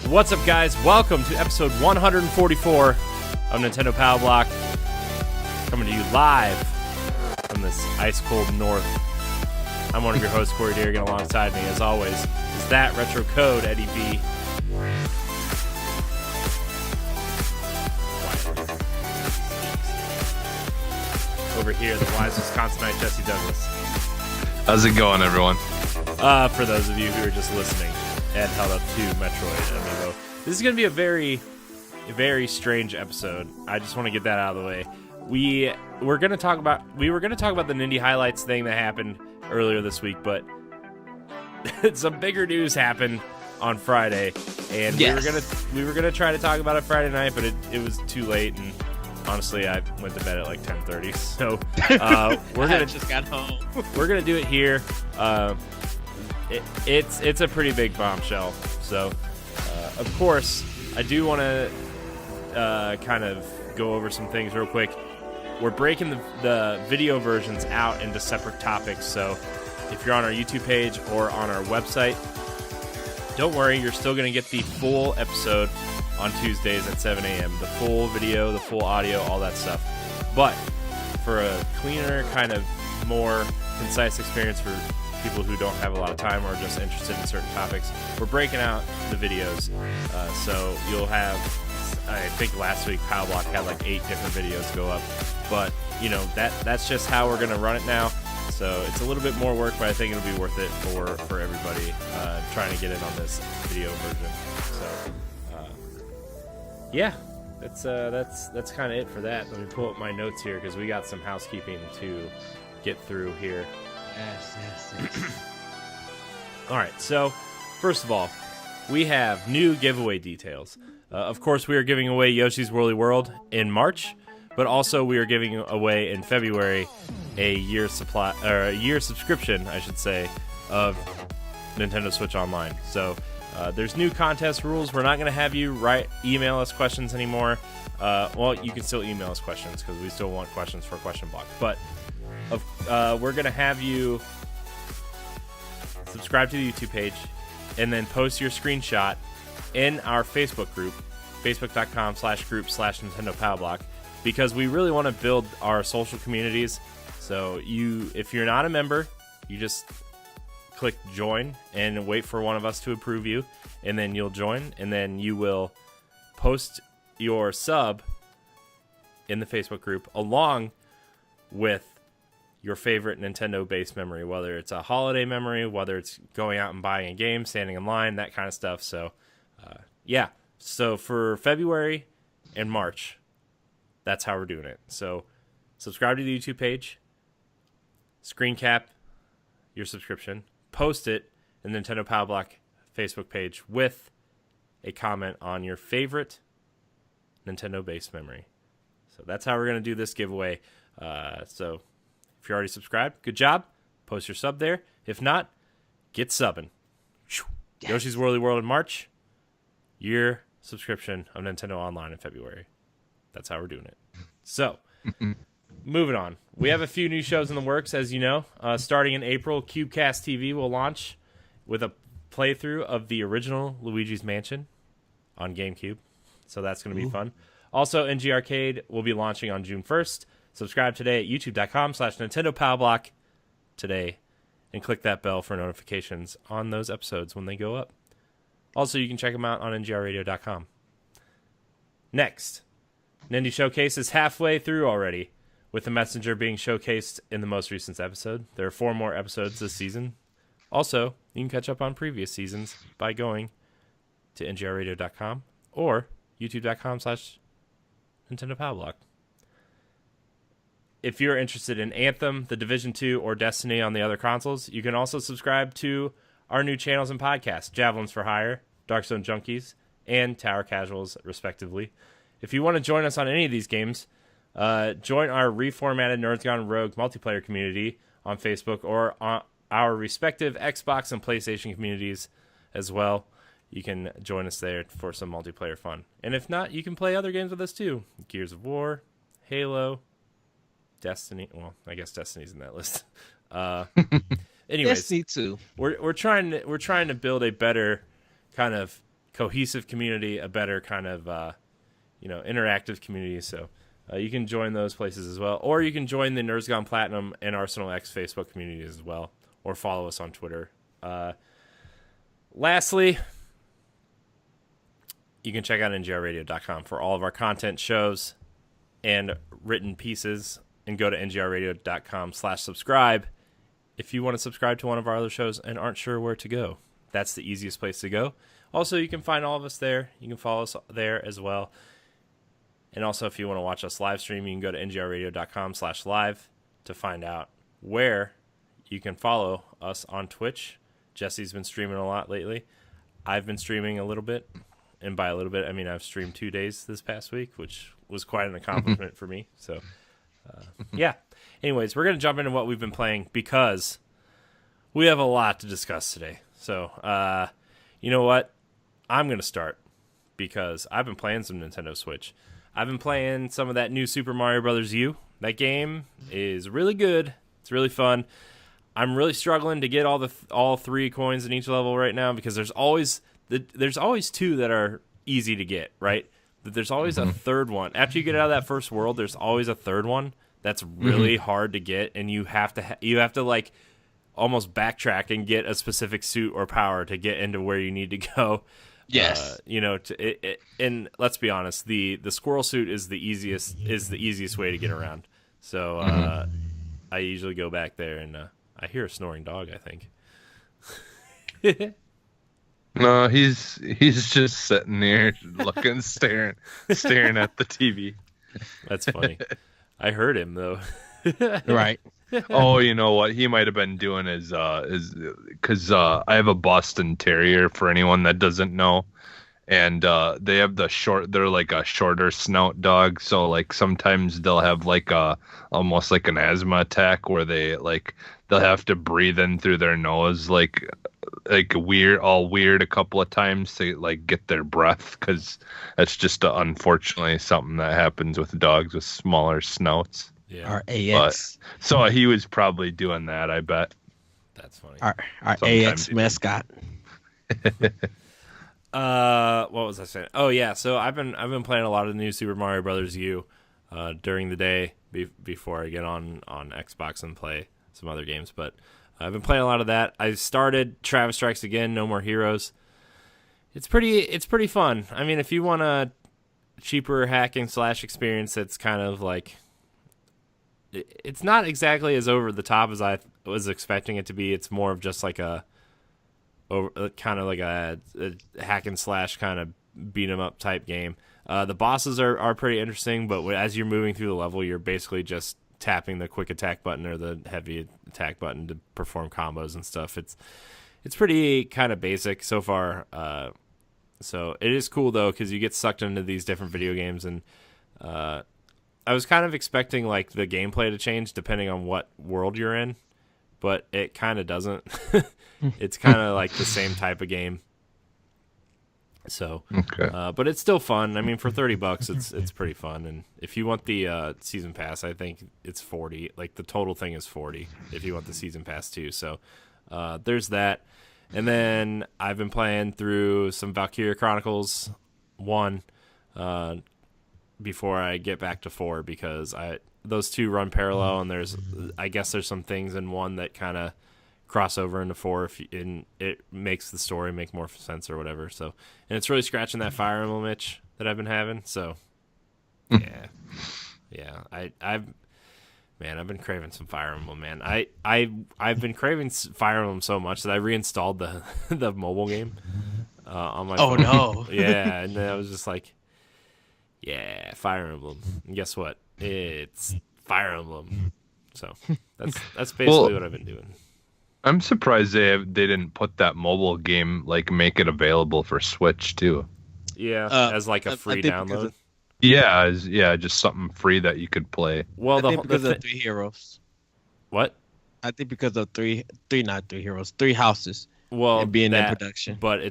What's up, guys? Welcome to episode 144 of Nintendo Power Block. Coming to you live from this ice-cold north. I'm one of your hosts, Corey Deerigan. Alongside me, as always, is that Retro Code, Eddie B. Over here, the wise Wisconsinite, Jesse Douglas. How's it going, everyone? For those of you who are just listening and held up to Metroid Amiibo. This is going to be a very strange episode. I just want to get that out of the way. We were going to talk about the Nindy highlights thing that happened earlier this week, but some bigger news happened on Friday, and yes. we were gonna try to talk about it Friday night, but it was too late, and honestly, I went to bed at like 10:30. So I just got home. We're gonna do it here. It's a pretty big bombshell. So, of course, I do want to kind of go over some things real quick. We're breaking the video versions out into separate topics. So, if you're on our YouTube page or on our website, don't worry, you're still going to get the full episode on Tuesdays at 7 a.m. The full video, the full audio, all that stuff. But for a cleaner, kind of more concise experience for people who don't have a lot of time or are just interested in certain topics, we're breaking out the videos. So you'll have, I think last week Power Block had like 8 different videos go up. But, you know, that's just how we're going to run it now. So it's a little bit more work, but I think it'll be worth it for everybody trying to get in on this video version. So, yeah, that's kind of it for that. Let me pull up my notes here because we got some housekeeping to get through here. Yes. All right, so first of all, we have new giveaway details. Of course, we are giving away Yoshi's Woolly World in March, but also we are giving away in February a year subscription, I should say, of Nintendo Switch Online. So there's new contest rules. We're not going to have you email us questions anymore. Well, you can still email us questions because we still want questions for Question Block. But we're going to have you subscribe to the YouTube page and then post your screenshot in our Facebook group, facebook.com/group/Nintendo Power Block, because we really want to build our social communities. So if you're not a member, you just click join and wait for one of us to approve you, and then you'll join, and then you will post your sub in the Facebook group along with your favorite Nintendo-based memory, whether it's a holiday memory, whether it's going out and buying a game, standing in line, that kind of stuff. So, yeah. So for February and March, that's how we're doing it. So subscribe to the YouTube page, screen cap your subscription, post it in the Nintendo Power Block Facebook page with a comment on your favorite Nintendo-based memory. So that's how we're going to do this giveaway. So if you're already subscribed, good job. Post your sub there. If not, get subbing. Yes. Yoshi's Woolly World in March. Year subscription of Nintendo Online in February. That's how we're doing it. So, moving on. We have a few new shows in the works, as you know. Starting in April, Cubecast TV will launch with a playthrough of the original Luigi's Mansion on GameCube. So that's going to be fun. Also, NG Arcade will be launching on June 1st. Subscribe today at youtube.com/Nintendo Power Block today and click that bell for notifications on those episodes when they go up. Also, you can check them out on ngrradio.com. Next, Nindy Showcase is halfway through already. with the messenger being showcased in the most recent episode. There are 4 more episodes this season. Also, you can catch up on previous seasons by going to ngrradio.com or youtube.com/NintendoPowBlock. If you're interested in Anthem, The Division 2, or Destiny on the other consoles, you can also subscribe to our new channels and podcasts, Javelins for Hire, Darkstone Junkies, and Tower Casuals, respectively. If you want to join us on any of these games, join our reformatted Nerds Gone Rogue multiplayer community on Facebook or on our respective Xbox and PlayStation communities as well. You can join us there for some multiplayer fun. And if not, you can play other games with us too. Gears of War, Halo, Destiny. Well, I guess Destiny's in that list. Anyways, Destiny 2. We're trying to build a better kind of cohesive community, a better kind of interactive community. So you can join those places as well, or you can join the Nerds Gone Platinum and Arsenal X Facebook communities as well, or follow us on Twitter. Lastly, you can check out ngrradio.com for all of our content, shows, and written pieces, and go to ngrradio.com/subscribe if you want to subscribe to one of our other shows and aren't sure where to go. That's the easiest place to go. Also, you can find all of us there. You can follow us there as well. And also, if you want to watch us live stream, you can go to ngrradio.com/live to find out where you can follow us on Twitch. Jesse's been streaming a lot lately. I've been streaming a little bit. And by a little bit, I mean I've streamed 2 days this past week, which was quite an accomplishment for me. So, yeah. Anyways, we're going to jump into what we've been playing because we have a lot to discuss today. So, you know what? I'm going to start because I've been playing some Nintendo Switch. I've been playing some of that new Super Mario Bros. U. That game is really good. It's really fun. I'm really struggling to get all 3 coins in each level right now because there's always 2 that are easy to get, right? But there's always a third one. After you get out of that first world, there's always a third one that's really hard to get, and you have to like almost backtrack and get a specific suit or power to get into where you need to go. Yes. And let's be honest, the squirrel suit is the easiest way to get around. So I usually go back there, and I hear a snoring dog, I think. No, he's just sitting there looking, staring at the TV. That's funny. I heard him though. Right. Oh, you know what he might have been doing is because I have a Boston Terrier for anyone that doesn't know, and they have they're like a shorter snout dog, so like sometimes they'll have like almost like an asthma attack where they'll have to breathe in through their nose like weird a couple of times to like get their breath, because that's just unfortunately something that happens with dogs with smaller snouts. Yeah. Our AX. So he was probably doing that, I bet. That's funny. Our Sometimes AX mascot. What was I saying? Oh yeah, so I've been playing a lot of the new Super Mario Brothers U during the day before I get on Xbox and play some other games, but I've been playing a lot of that. I started Travis Strikes Again, No More Heroes. It's pretty fun. I mean, if you want a cheaper hacking / experience that's kind of like, it's not exactly as over the top as I was expecting it to be. It's more of just like a kind of like a hack and slash kind of beat 'em up type game. The bosses are pretty interesting, but as you're moving through the level, you're basically just tapping the quick attack button or the heavy attack button to perform combos and stuff. It's pretty kind of basic so far. So it is cool though, because you get sucked into these different video games, and I was kind of expecting like the gameplay to change depending on what world you're in, but it kind of doesn't. It's kind of like the same type of game. So, Okay. but it's still fun. I mean, for $30, it's pretty fun. And if you want the season pass, I think it's $40. Like the total thing is $40 if you want the season pass too. So, there's that. And then I've been playing through some Valkyria Chronicles 1 before I get back to 4, because those 2 run parallel, and I guess there's some things in 1 that kind of cross over into 4 and it makes the story make more sense or whatever. So, and it's really scratching that Fire Emblem itch that I've been having. So, yeah. Man, I've been craving some Fire Emblem, man. I've been craving Fire Emblem so much that I reinstalled the the mobile game on my Oh phone. no. Yeah, and then I was just like, yeah, Fire Emblem. And guess what? It's Fire Emblem. So that's basically what I've been doing. I'm surprised they didn't put that mobile game, like, make it available for Switch too. Yeah, as like a free download. Yeah, just something free that you could play. Well, I think because of Three Heroes. What? I think because of not Three Heroes, Three Houses. Well, and being in production. But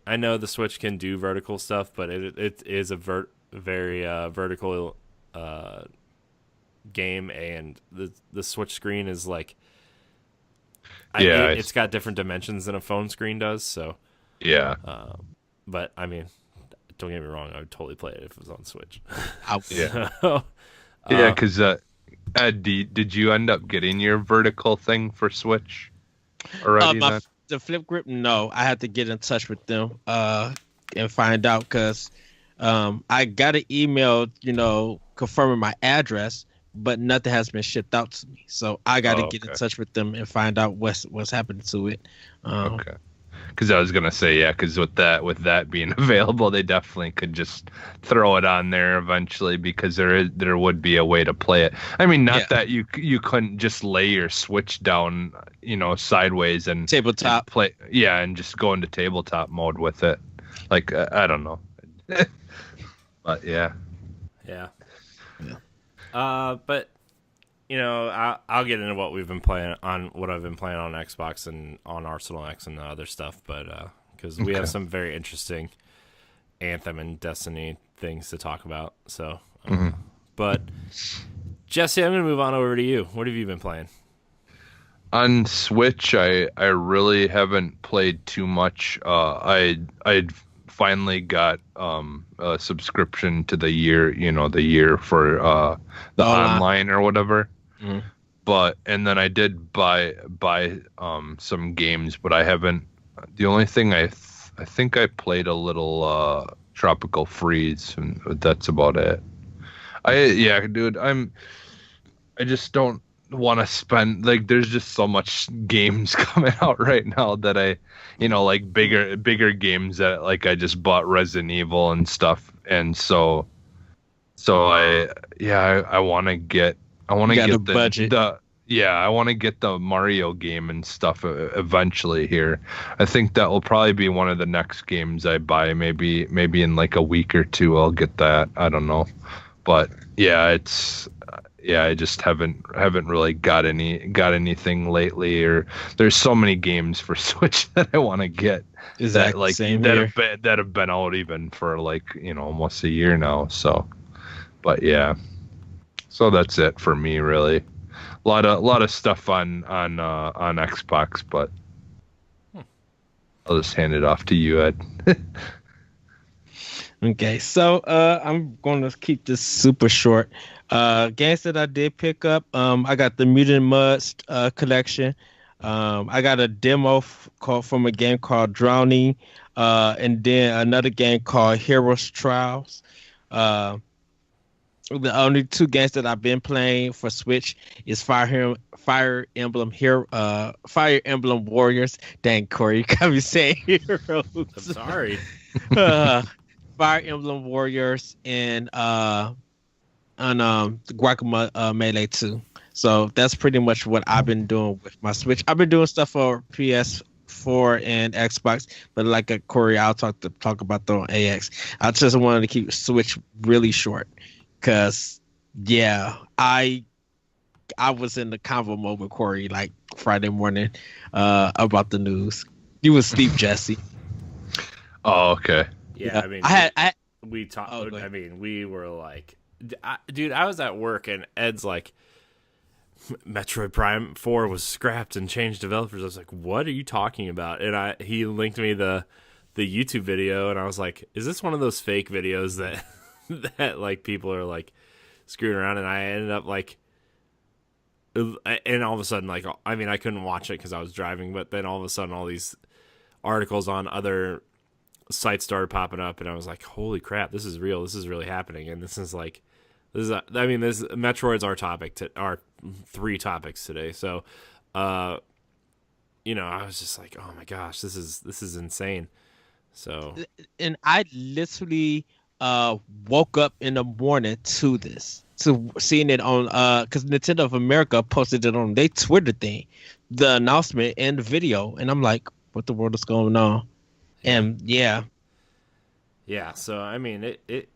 I know the Switch can do vertical stuff, but it is a very vertical game, and the Switch screen is like, it's got different dimensions than a phone screen does. So yeah, but I mean, don't get me wrong, I would totally play it if it was on Switch. Yeah, So, yeah, because Ed, did you end up getting your vertical thing for Switch already? The flip grip, no. I had to get in touch with them and find out, because I got an email, confirming my address, but nothing has been shipped out to me. So I got to get in touch with them and find out what's happening to it. Okay. Because I was gonna say, yeah, because with that being available, they definitely could just throw it on there eventually, because there would be a way to play it. I mean, not that you couldn't just lay your Switch down, sideways and tabletop and play, and just go into tabletop mode with it. Like, I don't know, but yeah. But I'll get into what we've been playing on, what I've been playing on Xbox and on Arsenal X and other stuff, but because we have some very interesting Anthem and Destiny things to talk about. So, but Jesse, I'm gonna move on over to you. What have you been playing? On Switch, I really haven't played too much. I finally got a subscription to the year for the online or whatever. But and then I did buy some games, but I haven't. The only thing I think I played a little Tropical Freeze, and that's about it. Dude, I just don't want to spend, like, there's just so much games coming out right now that I, like bigger games that, like, I just bought Resident Evil and stuff, and so I want to get the budget. I want to get the Mario game and stuff eventually here. I think that will probably be one of the next games I buy. Maybe in like a week or two I'll get that. I don't know, but I just haven't really got anything lately. Or there's so many games for Switch that I want to get. Exactly. That have been out even for, like, almost a year now. So, but yeah. So that's it for me, really. A lot of stuff on Xbox, but I'll just hand it off to you, Ed. Okay, so I'm going to keep this super short. Games that I did pick up, I got the Mutant Mudds collection. I got a demo from a game called Drowning, and then another game called Heroes Trials. The only two games that I've been playing for Switch is Fire Emblem Warriors. Dang, Corey, you got me saying heroes. I'm sorry. Fire Emblem Warriors and Guacamole Melee 2. So that's pretty much what I've been doing with my Switch. I've been doing stuff for PS4 and Xbox, but like Corey, I'll talk about that on AX. I just wanted to keep Switch really short. Because, I was in the convo mode with Corey, like, Friday morning about the news. You was asleep, Jesse. Oh, okay. Yeah, I mean, we talked. I mean, we were like, dude, I was at work, and Ed's like, Metroid Prime 4 was scrapped and changed developers. I was like, what are you talking about? And he linked me the YouTube video, and I was like, is this one of those fake videos that like people are like screwing around? And I ended up like, and all of a sudden, like, I mean, I couldn't watch it because I was driving, but then all of a sudden all these articles on other sites started popping up, and I was like, holy crap, this is real, this is really happening, and this is like This Metroid's our topic, our 3 topics today. So, I was just like, oh my gosh, this is insane. So, And I literally woke up in the morning to this, to seeing it on because Nintendo of America posted it on their Twitter thing, the announcement and the video, and I'm like, what the world is going on? And yeah. So I mean, it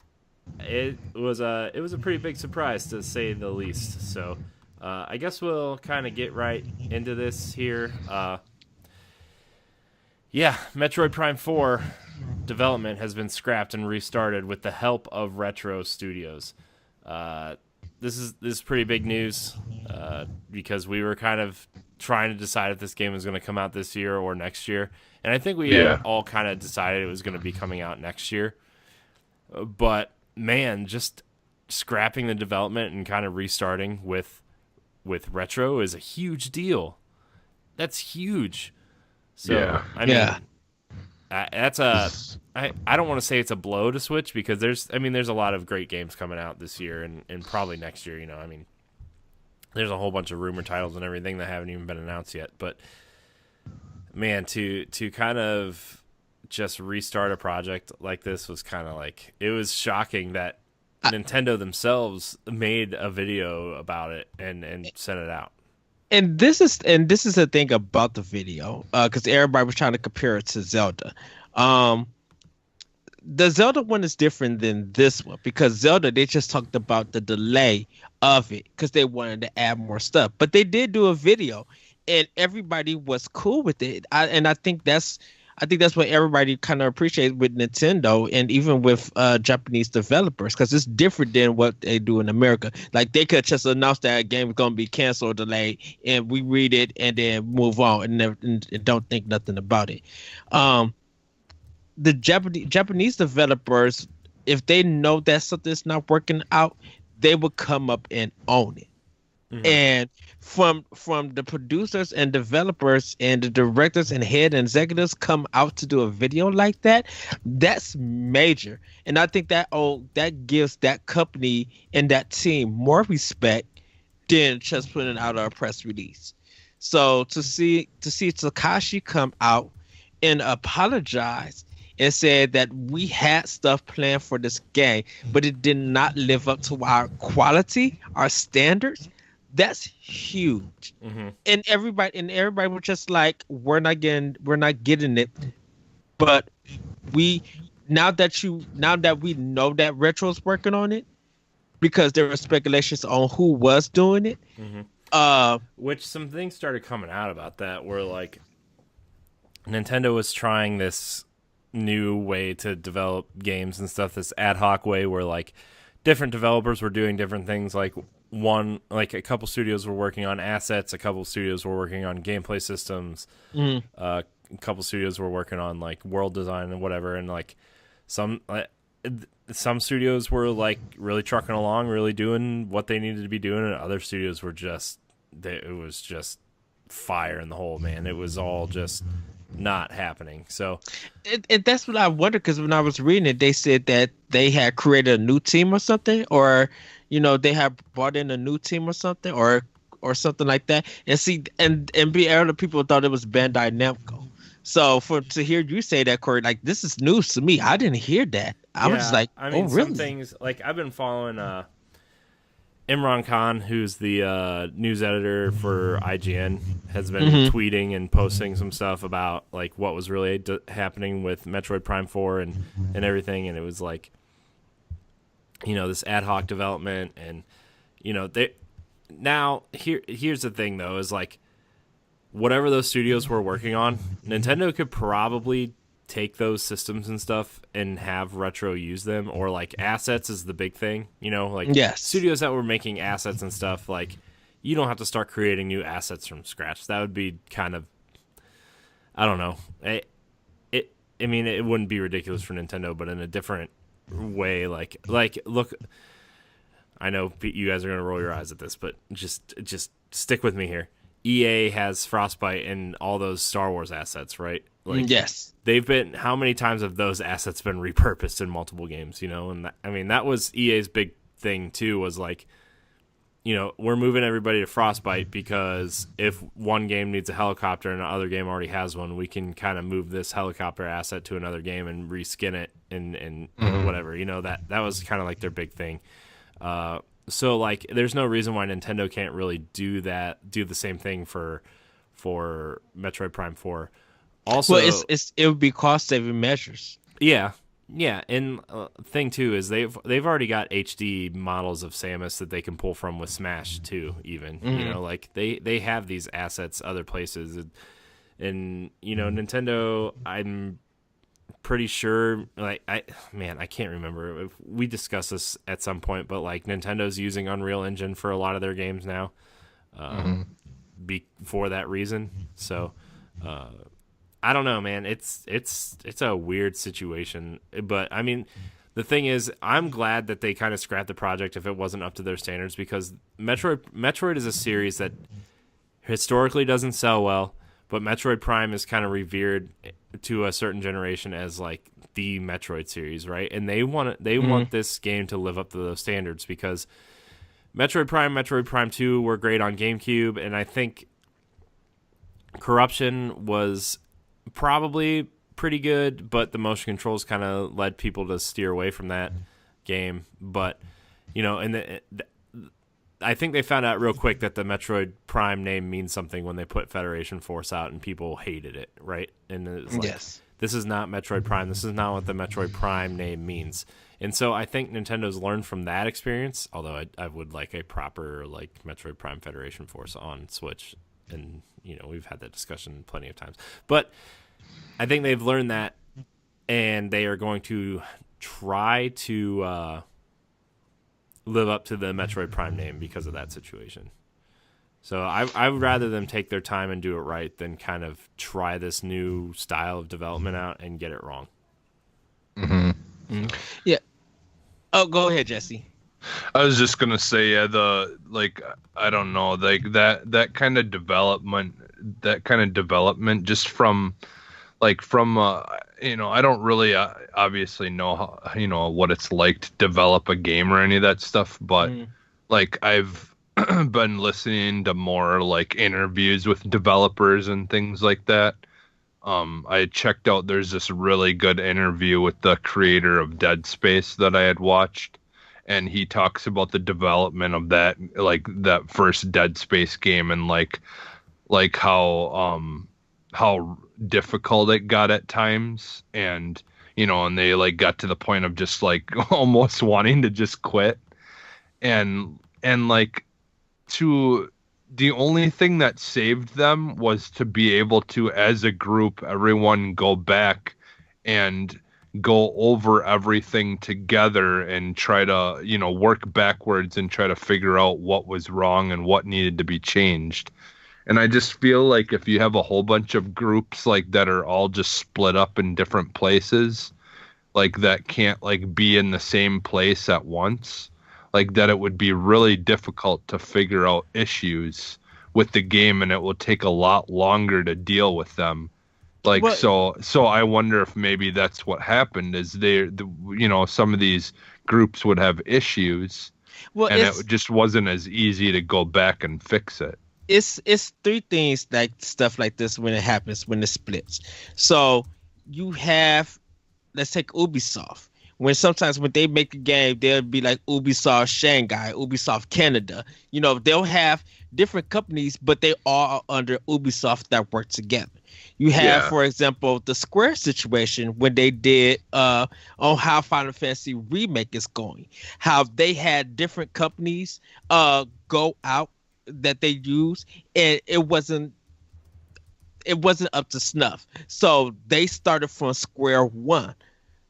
was a pretty big surprise to say the least. So, I guess we'll kind of get right into this here. Metroid Prime 4 development has been scrapped and restarted with the help of Retro Studios. This is pretty big news because we were kind of trying to decide if this game was going to come out this year or next year, and I think we all kind of decided it was going to be coming out next year. But man, just scrapping the development and kind of restarting with Retro is a huge deal. That's huge. So I mean, that's I don't want to say it's a blow to Switch because there's a lot of great games coming out this year and probably next year. There's a whole bunch of rumor titles and everything that haven't even been announced yet. But man, to kind of just restart a project like this was kind of like, it was shocking that Nintendo themselves made a video about it and sent it out. And this is the thing about the video, because everybody was trying to compare it to Zelda. The Zelda one is different than this one because Zelda, they just talked about the delay of it because they wanted to add more stuff. But they did do a video, and everybody was cool with it. I think that's what everybody kind of appreciates with Nintendo and even with Japanese developers, because it's different than what they do in America. Like, they could just announce that a game is going to be canceled or delayed, and we read it and then move on and don't think nothing about it. The Japanese developers, if they know that something's not working out, they will come up and own it. Mm-hmm. And from the producers and developers and the directors and head and executives come out to do a video like that, that's major. And I think that gives that company and that team more respect than just putting out a press release. So to see Takashi come out and apologize and said that we had stuff planned for this game, but it did not live up to our quality, our standards. That's huge. Mm-hmm. And everybody was just like, we're not getting it. But now that we know that Retro's working on it, because there were speculations on who was doing it. Mm-hmm. Which some things started coming out about that, where like Nintendo was trying this new way to develop games and stuff, this ad hoc way where like different developers were doing different things. Like a couple studios were working on assets, a couple studios were working on gameplay systems, a couple studios were working on like world design and whatever, and like some studios were like really trucking along, really doing what they needed to be doing, and other studios were it was just fire in the hole, man. It was all just not happening. So that's what I wondered, because when I was reading it, they said that they had created a new team or something, or they had brought in a new team or something, or something like that. And see, and other people thought it was Bandai Namco. So to hear you say that, Corey, like, this is news to me. I didn't hear that. I was just like, really? Some things, like, I've been following Imran Khan, who's the news editor for IGN, has been tweeting and posting some stuff about like what was really happening with Metroid Prime 4 and everything, and it was like, this ad hoc development, and here's the thing though, is like, whatever those studios were working on, Nintendo could probably take those systems and stuff and have Retro use them, or like assets is the big thing, like yes. Studios that were making assets and stuff, like, you don't have to start creating new assets from scratch. That would be kind of, I don't know. It wouldn't be ridiculous for Nintendo, but in a different way, like look, I know you guys are going to roll your eyes at this, but just stick with me here. EA has Frostbite and all those Star Wars assets, right? Like, yes. How many times have those assets been repurposed in multiple games, And that was EA's big thing too was like, we're moving everybody to Frostbite because if one game needs a helicopter and another game already has one, we can kind of move this helicopter asset to another game and reskin it and whatever. That was kind of like their big thing. So like, there's no reason why Nintendo can't really do the same thing for Metroid Prime 4. Also, well, it would be cost saving measures. Yeah. Yeah, and thing too is they've already got HD models of Samus that they can pull from with Smash too. Even like they have these assets other places, and Nintendo. I'm pretty sure. Like I can't remember if we discussed this at some point, but like Nintendo's using Unreal Engine for a lot of their games now, for that reason. So. I don't know, man. It's a weird situation, but I mean, the thing is, I'm glad that they kind of scrapped the project if it wasn't up to their standards, because Metroid is a series that historically doesn't sell well, but Metroid Prime is kind of revered to a certain generation as like the Metroid series, right? And they want this game to live up to those standards, because Metroid Prime 2 were great on GameCube, and I think Corruption was probably pretty good, but the motion controls kind of led people to steer away from that game. But I think they found out real quick that the Metroid Prime name means something when they put Federation Force out, and people hated it, right? And it's like, this is not Metroid Prime. This is not what the Metroid Prime name means. And so I think Nintendo's learned from that experience. Although I would like a proper like Metroid Prime Federation Force on Switch, and we've had that discussion plenty of times. But I think they've learned that, and they are going to try to live up to the Metroid Prime name because of that situation. So I would rather them take their time and do it right than kind of try this new style of development out and get it wrong. Yeah. Oh, go ahead, Jesse. I was just gonna say, I don't know, like that kind of development, just from I don't really obviously know how, what it's like to develop a game or any of that stuff, but like I've been listening to more like interviews with developers and things like that. I checked out, there's this really good interview with the creator of Dead Space that I had watched, and he talks about the development of that first Dead Space game, and like how difficult it got at times, and and they like got to the point of just like almost wanting to just quit, and like the only thing that saved them was to be able to, as a group, everyone go back and go over everything together and try to, work backwards and try to figure out what was wrong and what needed to be changed. And I just feel like if you have a whole bunch of groups like that are all just split up in different places, like that can't like be in the same place at once, like that it would be really difficult to figure out issues with the game, and it will take a lot longer to deal with them. Like, so I wonder if maybe that's what happened, is some of these groups would have issues, and it just wasn't as easy to go back and fix it. It's three things, like stuff like this, when it happens, when it splits. So you have, let's take Ubisoft. Sometimes when they make a game, they'll be like Ubisoft Shanghai, Ubisoft Canada. They'll have different companies, but they all are under Ubisoft that work together. You have, for example, the Square situation when they did on how Final Fantasy Remake is going, how they had different companies go out that they use, and it wasn't up to snuff. So they started from square one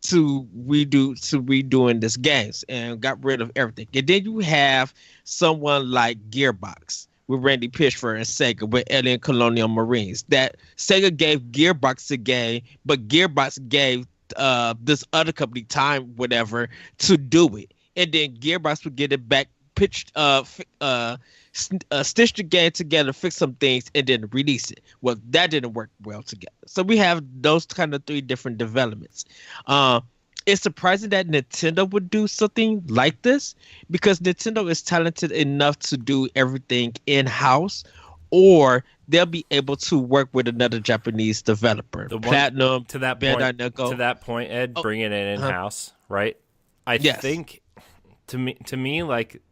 to redoing this games and got rid of everything. And then you have someone like Gearbox with Randy Pitchford and Sega with Alien Colonial Marines. That Sega gave Gearbox a game, but Gearbox gave this other company time, whatever, to do it. And then Gearbox would get it back, stitch the game together, fix some things, and then release it. Well, that didn't work well together. So we have those kind of three different developments. it's surprising that Nintendo would do something like this because Nintendo is talented enough to do everything in-house, or they'll be able to work with another Japanese developer. Platinum, to that Bandai point, Namco. to that point, Ed, bringing it in-house, right? I think to me, like,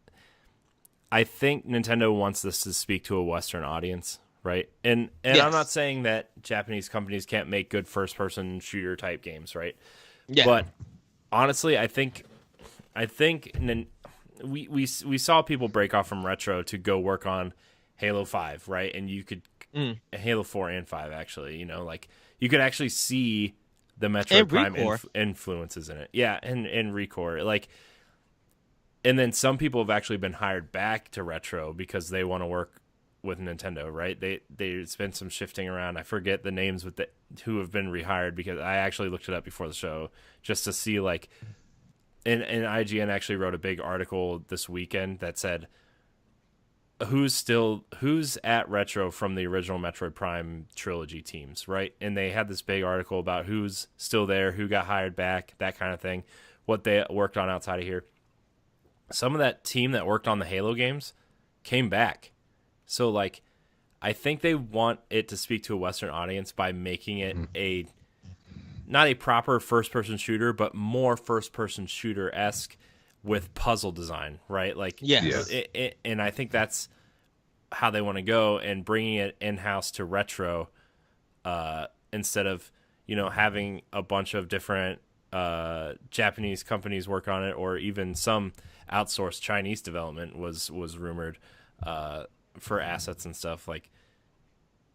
I think Nintendo wants this to speak to a Western audience, right? And I'm not saying that Japanese companies can't make good first-person shooter type games, right? Yeah. But honestly, I think we saw people break off from Retro to go work on Halo 5, right? And you could Halo 4 and 5 actually, like you could actually see the Metroid Prime influences in it. Yeah, and Recore, like, and then some people have actually been hired back to Retro because they want to work with Nintendo, right? There's been some shifting around. I forget the names who have been rehired because I actually looked it up before the show just to see, like, and IGN actually wrote a big article this weekend that said who's at Retro from the original Metroid Prime trilogy teams, right? And they had this big article about who's still there, who got hired back, that kind of thing, what they worked on outside of here. Some of that team that worked on the Halo games came back. So, like, I think they want it to speak to a Western audience by making it not a proper first-person shooter, but more first-person shooter-esque with puzzle design, right? Like, and I think that's how they want to go, and bringing it in-house to Retro instead of, having a bunch of different Japanese companies work on it, or even some outsourced Chinese development was rumored for assets and stuff. Like,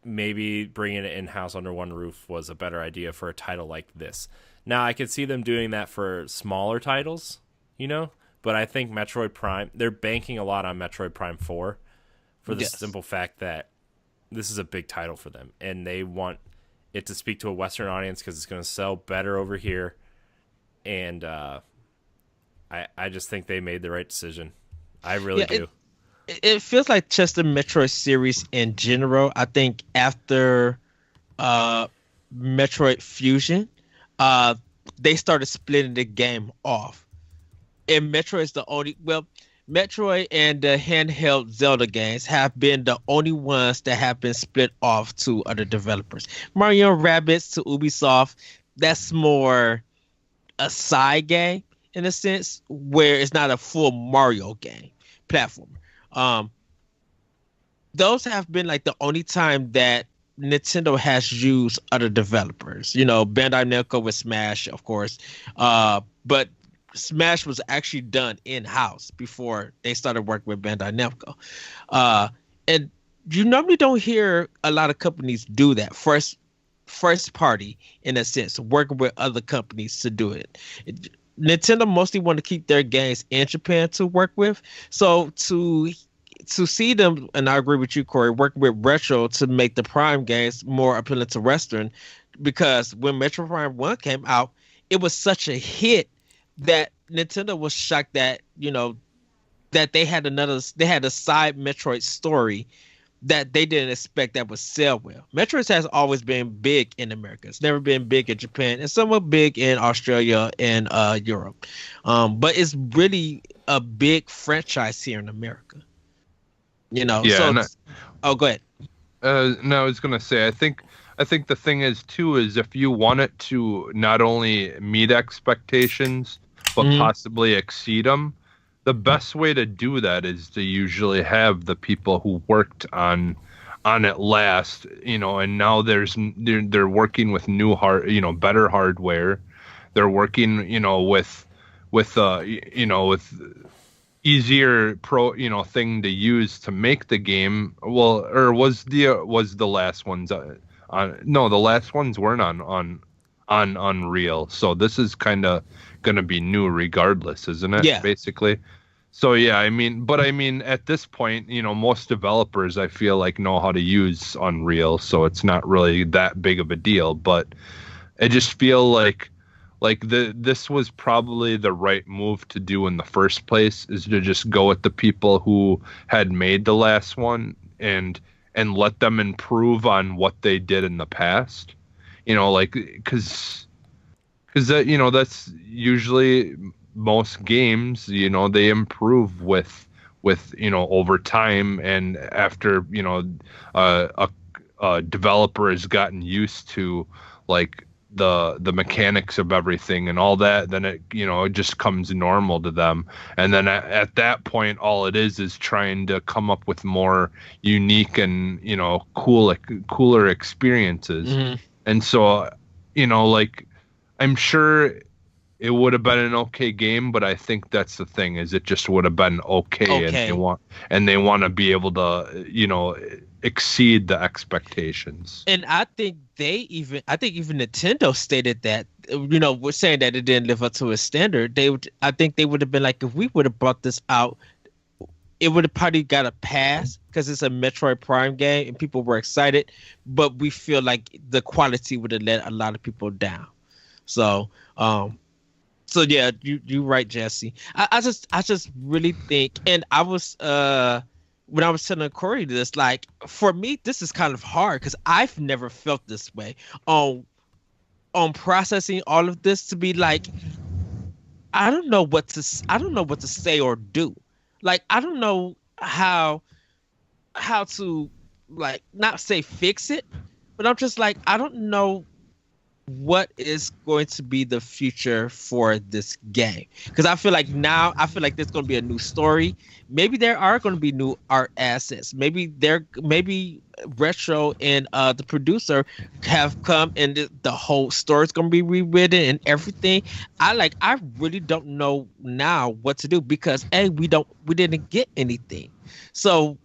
maybe bringing it in-house under one roof was a better idea for a title like this. Now, I could see them doing that for smaller titles, but I think Metroid Prime, they're banking a lot on Metroid Prime 4 for the simple fact that this is a big title for them, and they want it to speak to a Western audience because it's going to sell better over here. And I just think they made the right decision. I really do. It feels like just the Metroid series in general. I think after Metroid Fusion, they started splitting the game off. And Metroid is the only... Well, Metroid and the handheld Zelda games have been the only ones that have been split off to other developers. Mario & Rabbids to Ubisoft, that's more a side game in a sense, where it's not a full Mario game platformer. Those have been like the only time that Nintendo has used other developers. Bandai Namco with Smash, of course, but Smash was actually done in-house before they started working with Bandai Namco. And you normally don't hear a lot of companies do that. First party, in a sense, working with other companies to do it. Nintendo mostly want to keep their games in Japan to work with. So to see them, and I agree with you, Corey, working with Retro to make the Prime games more appealing to Western, because when Metroid Prime 1 came out, it was such a hit that Nintendo was shocked that, that they had a side Metroid story that they didn't expect that would sell well. Metroid has always been big in America. It's never been big in Japan, and somewhat big in Australia and Europe. But it's really a big franchise here in America. Yeah. So, go ahead. No, I was gonna say, I think the thing is too is if you want it to not only meet expectations but possibly exceed them, the best way to do that is to usually have the people who worked on it last, and now they're working with new better hardware. They're working, with easier thing to use to make the game. Well, or was the last ones on? No, the last ones weren't on Unreal. So this is kind of going to be new regardless, isn't it? Yeah. Basically. So yeah, at this point, most developers I feel like know how to use Unreal, so it's not really that big of a deal. But I just feel like this was probably the right move to do in the first place, is to just go with the people who had made the last one and let them improve on what they did in the past. Because Because that's usually most games. They improve with over time, and after a developer has gotten used to like the mechanics of everything and all that, then it just comes normal to them. And then at that point, all it is trying to come up with more unique and cooler experiences. Mhm. And so like I'm sure it would have been an okay game, but I think that's the thing, is it just would have been okay, and Okay. they want to be able to exceed the expectations. And I think even Nintendo stated that, we're saying that it didn't live up to its standard. I think they would have been like, if we would have brought this out, it would have probably got a pass because it's a Metroid Prime game and people were excited, but we feel like the quality would have let a lot of people down. So, yeah, you're right, Jesse. I just really think, and I was when I was telling Corey this, like, for me, this is kind of hard because I've never felt this way on processing all of this, to be like, I don't know what to say or do. Like, I don't know how to, like, not say fix it, but I'm just like, I don't know what is going to be the future for this game, because I feel like there's going to be a new story. Maybe there are going to be new art assets. Maybe Retro and the producer have come, and the whole story is going to be rewritten and everything. I really don't know now what to do, because we didn't get anything. So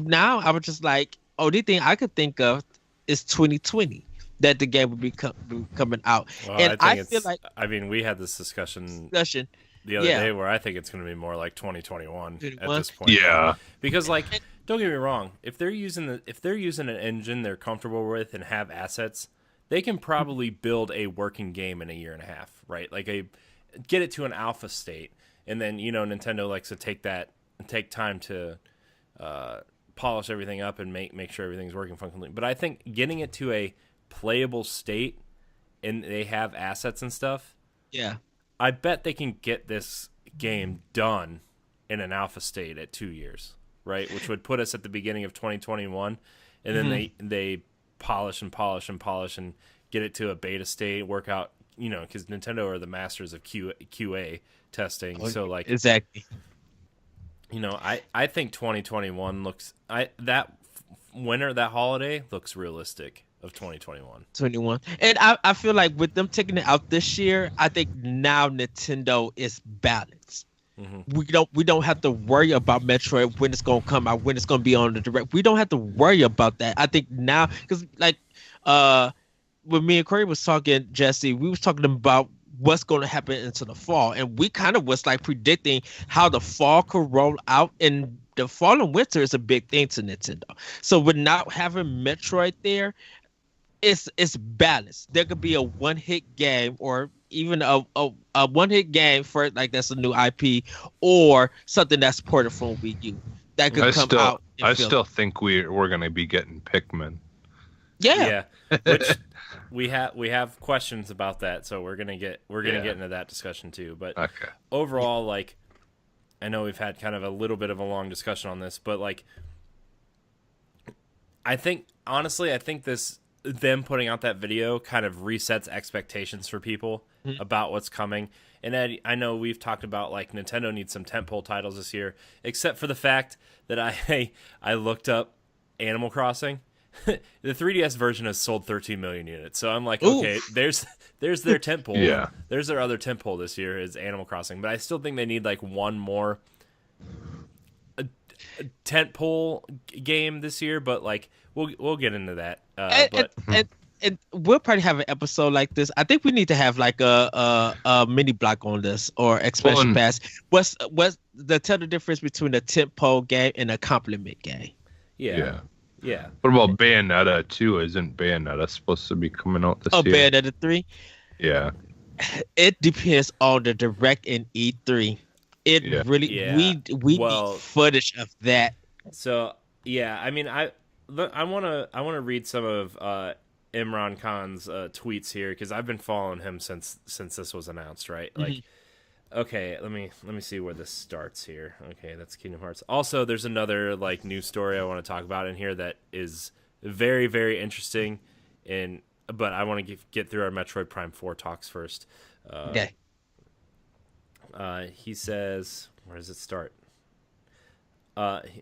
now I was just like, only thing I could think of is 2020, that the game would be coming out. Well, And I feel like we had this discussion discussion. the other day where I think it's going to be more like 2021 at 21? this point. Yeah. Because, like, don't get me wrong, if they're using an engine they're comfortable with and have assets, they can probably build a working game in a year and a half, right? Like, get it to an alpha state, and then Nintendo likes to take time to polish everything up and make sure everything's working functionally. But I think getting it to a playable state, and they have assets and stuff, Yeah. I bet they can get this game done in an alpha state at 2 years, right? Which would put us at the beginning of 2021, and then they polish and polish and polish and get it to a beta state, work out, because Nintendo are the masters of QA testing. So, like, Exactly. I think 2021 looks, that holiday looks realistic of 2021. 21. And I feel like with them taking it out this year, I think now Nintendo is balanced. We don't have to worry about Metroid, when it's gonna come out, when it's gonna be on the direct. We don't have to worry about that. I think now, because like when me and Corey was talking, Jesse, we was talking about what's going to happen into the fall, and we kind of was like predicting how the fall could roll out, and the fall and winter is a big thing to Nintendo. So without having Metroid there, it's balanced. There could be a one-hit game, or even a one-hit game for, like, that's a new IP, or something that's ported from Wii U that could come out. I still think we're gonna be getting Pikmin. Yeah. Which we have questions about that, so we're gonna get into that discussion too. But Okay. Overall, like, I know we've had kind of a little bit of a long discussion on this, but, like, I think them putting out that video kind of resets expectations for people about what's coming. And Ed, I know we've talked about, like, Nintendo needs some tentpole titles this year, except for the fact that I looked up Animal Crossing. The 3DS version has sold 13 million units. So I'm like, okay, there's their tentpole. Yeah. There's their other tentpole this year is Animal Crossing. But I still think they need, like, one more a tentpole game this year. But, like, we'll get into that. And we'll probably have an episode like this. I think we need to have, like, a mini block on this, or expansion pass. What's tell the difference between a tentpole game and a compliment game? Yeah. What about Bayonetta 2? Isn't Bayonetta supposed to be coming out this year? Bayonetta 3? Yeah. It depends on the Direct and E3. We need footage of that. So, yeah, I mean, I want to read some of Imran Khan's tweets here because I've been following him since this was announced, right? Like, okay, let me see where this starts here. Okay, that's Kingdom Hearts. Also, there's another like news story I want to talk about in here that is very, very interesting, but I want to get through our Metroid Prime 4 talks first. Okay. He says, where does it start?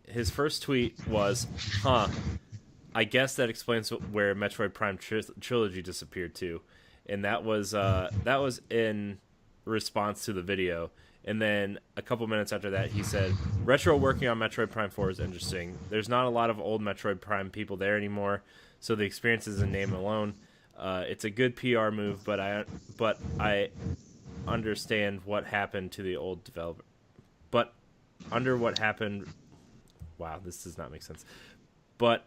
His first tweet was, I guess that explains where Metroid Prime Trilogy disappeared to. And that was in response to the video. And then a couple minutes after that, he said, Retro working on Metroid Prime 4 is interesting. There's not a lot of old Metroid Prime people there anymore, so the experience is in name alone. It's a good PR move, but I understand what happened to the old developer. But under what happened... Wow, this does not make sense. But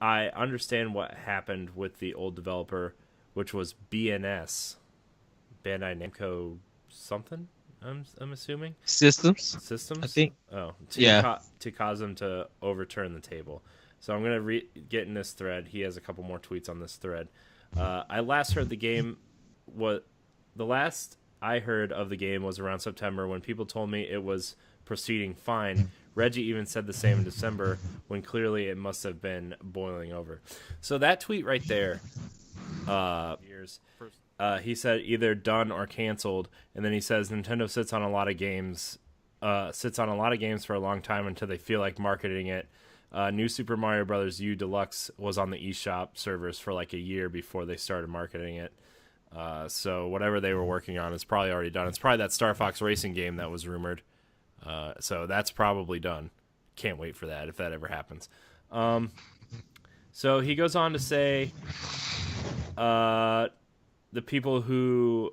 I understand what happened with the old developer, which was BNS. Bandai Namco something? I'm assuming Systems, I think. Oh, Yeah. To cause them to overturn the table. So I'm gonna get in this thread. He has a couple more tweets on this thread. I last heard the last I heard of the game was around September when people told me it was proceeding fine. Reggie even said the same in December when clearly it must have been boiling over. So that tweet right there, he said either done or canceled, and then he says Nintendo sits on a lot of games for a long time until they feel like marketing it. New Super Mario Bros. U Deluxe was on the eShop servers for like a year before they started marketing it. So whatever they were working on is probably already done. It's probably that Star Fox Racing game that was rumored. So that's probably done. Can't wait for that if that ever happens. So he goes on to say the people who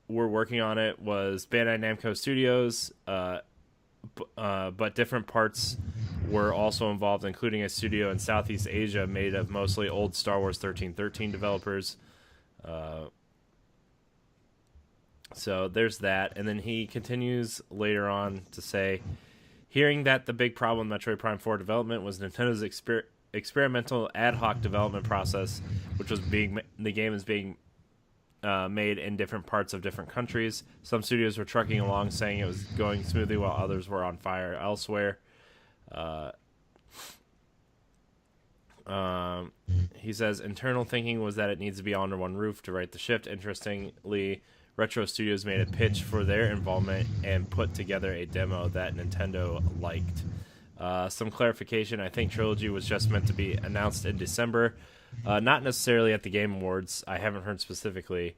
were working on it was Bandai Namco Studios, but different parts were also involved, including a studio in Southeast Asia made of mostly old Star Wars 1313 developers. So there's that. And then he continues later on to say, hearing that the big problem with Metroid Prime 4 development was Nintendo's experimental ad hoc development process, which was the game is being made in different parts of different countries. Some studios were trucking along saying it was going smoothly while others were on fire elsewhere. He says internal thinking was that it needs to be all under one roof to right the shift. Interestingly, Retro Studios made a pitch for their involvement and put together a demo that Nintendo liked. Some clarification, I think Trilogy was just meant to be announced in December, not necessarily at the Game Awards. I haven't heard specifically,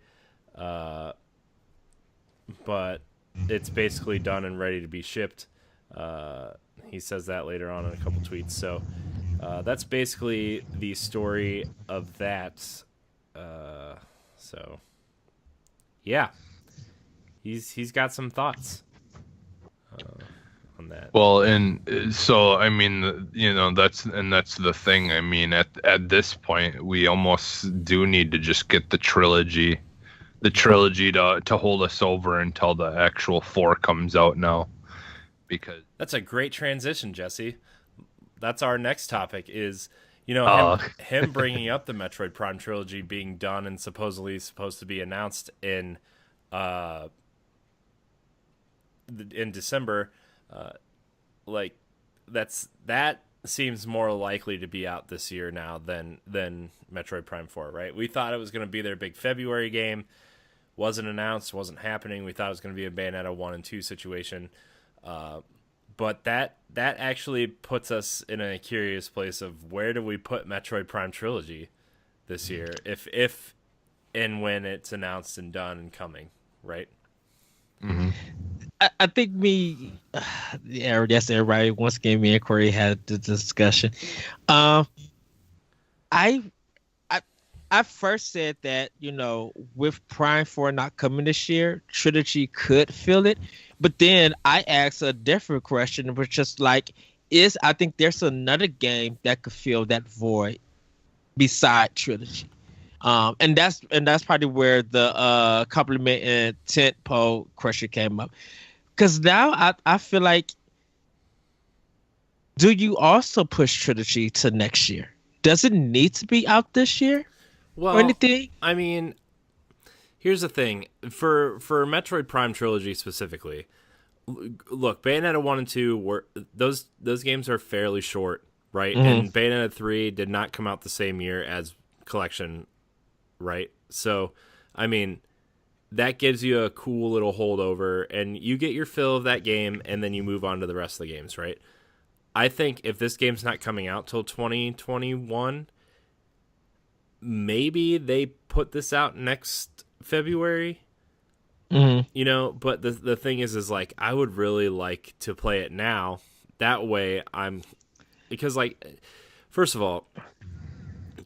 but it's basically done and ready to be shipped. He says that later on in a couple tweets. So that's basically the story of that. So yeah, he's got some thoughts on that. Well, and so I mean, that's the thing. I mean, at this point, we almost do need to just get the trilogy to hold us over until the actual 4 comes out now. Because that's a great transition, Jesse. That's our next topic is, him bringing up the Metroid Prime trilogy being done and supposedly supposed to be announced in December. That seems more likely to be out this year now than Metroid Prime 4, right? We thought it was going to be their big February game. Wasn't announced, wasn't happening. We thought it was going to be a Bayonetta 1 and 2 situation. But that actually puts us in a curious place of where do we put Metroid Prime Trilogy this year, if and when it's announced and done and coming, right? Mm-hmm. I think yes, everybody once again, me and Corey had the discussion. I first said that, with Prime 4 not coming this year, Trilogy could fill it. But then I asked a different question, which is like, I think there's another game that could fill that void beside Trilogy. And that's probably where the compliment and tentpole question came up. Because now I feel like, do you also push Trilogy to next year? Does it need to be out this year? Well, or anything. I mean, here's the thing for Metroid Prime trilogy specifically. Look, Bayonetta 1 and 2 were those games are fairly short, right? And Bayonetta 3 did not come out the same year as Collection, right? So, I mean, that gives you a cool little holdover, and you get your fill of that game, and then you move on to the rest of the games, right? I think if this game's not coming out till 2021, maybe they put this out next February. You know, but the thing is like, I would really like to play it now. That way because like, first of all,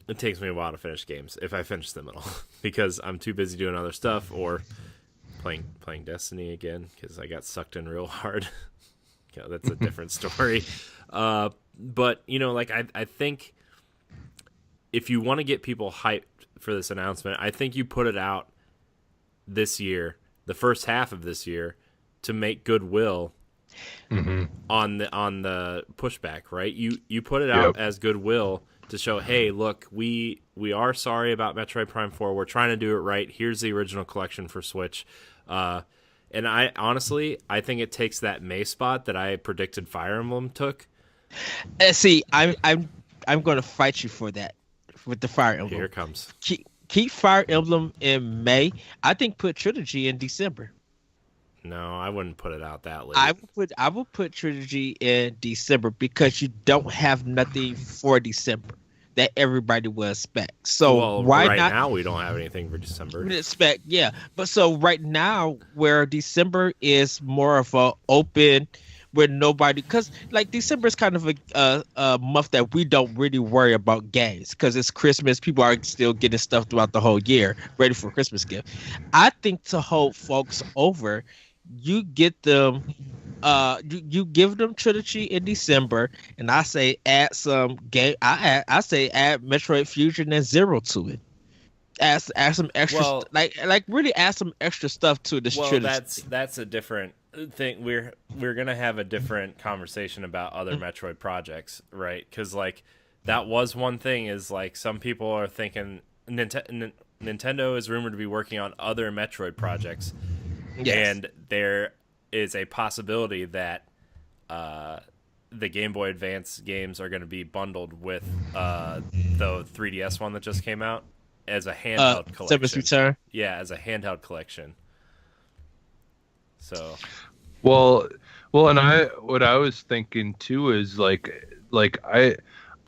it takes me a while to finish games if I finish them at all because I'm too busy doing other stuff or playing Destiny again because I got sucked in real hard. That's a different story. But you know, like I think if you want to get people hyped for this announcement, I think you put it out this year, the first half of this year, to make goodwill on the pushback, right? You put it out as goodwill to show, hey, look, we are sorry about Metroid Prime 4. We're trying to do it right. Here's the original collection for Switch. And I honestly think it takes that May spot that I predicted Fire Emblem took. See, I'm going to fight you for that with the Fire Emblem. Here it comes. Keep Fire Emblem in May. I think put Trilogy in December. No, I wouldn't put it out that late. I will put Trilogy in December because you don't have nothing for December that everybody will expect. So right now we don't have anything for December. Expect, yeah. But so right now, where December is more of a open, where nobody, because like December is kind of a month that we don't really worry about games because it's Christmas. People are still getting stuff throughout the whole year, ready for a Christmas gift. I think to hold folks over, you get them, you give them Trilogy in December, and I say add some game. I say add Metroid Fusion and Zero to it. Add some extra, like really add some extra stuff to this trilogy. That's a different thing. We're gonna have a different conversation about other Metroid projects, right? Because like that was one thing. Is like some people are thinking Nintendo is rumored to be working on other Metroid projects. Yes. And there is a possibility that the Game Boy Advance games are going to be bundled with the 3DS one that just came out as a handheld collection. Samus Return? Yeah, as a handheld collection. So, well, and what I was thinking too is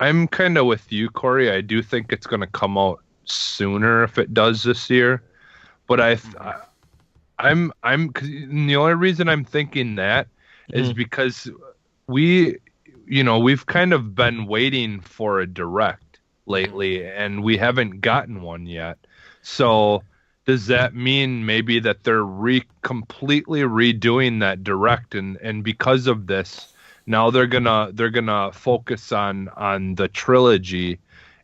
I'm kind of with you, Corey. I do think it's going to come out sooner if it does this year, but I'm the only reason I'm thinking that is because we've kind of been waiting for a direct lately and we haven't gotten one yet. So does that mean maybe that they're completely redoing that direct and because of this now they're gonna focus on the trilogy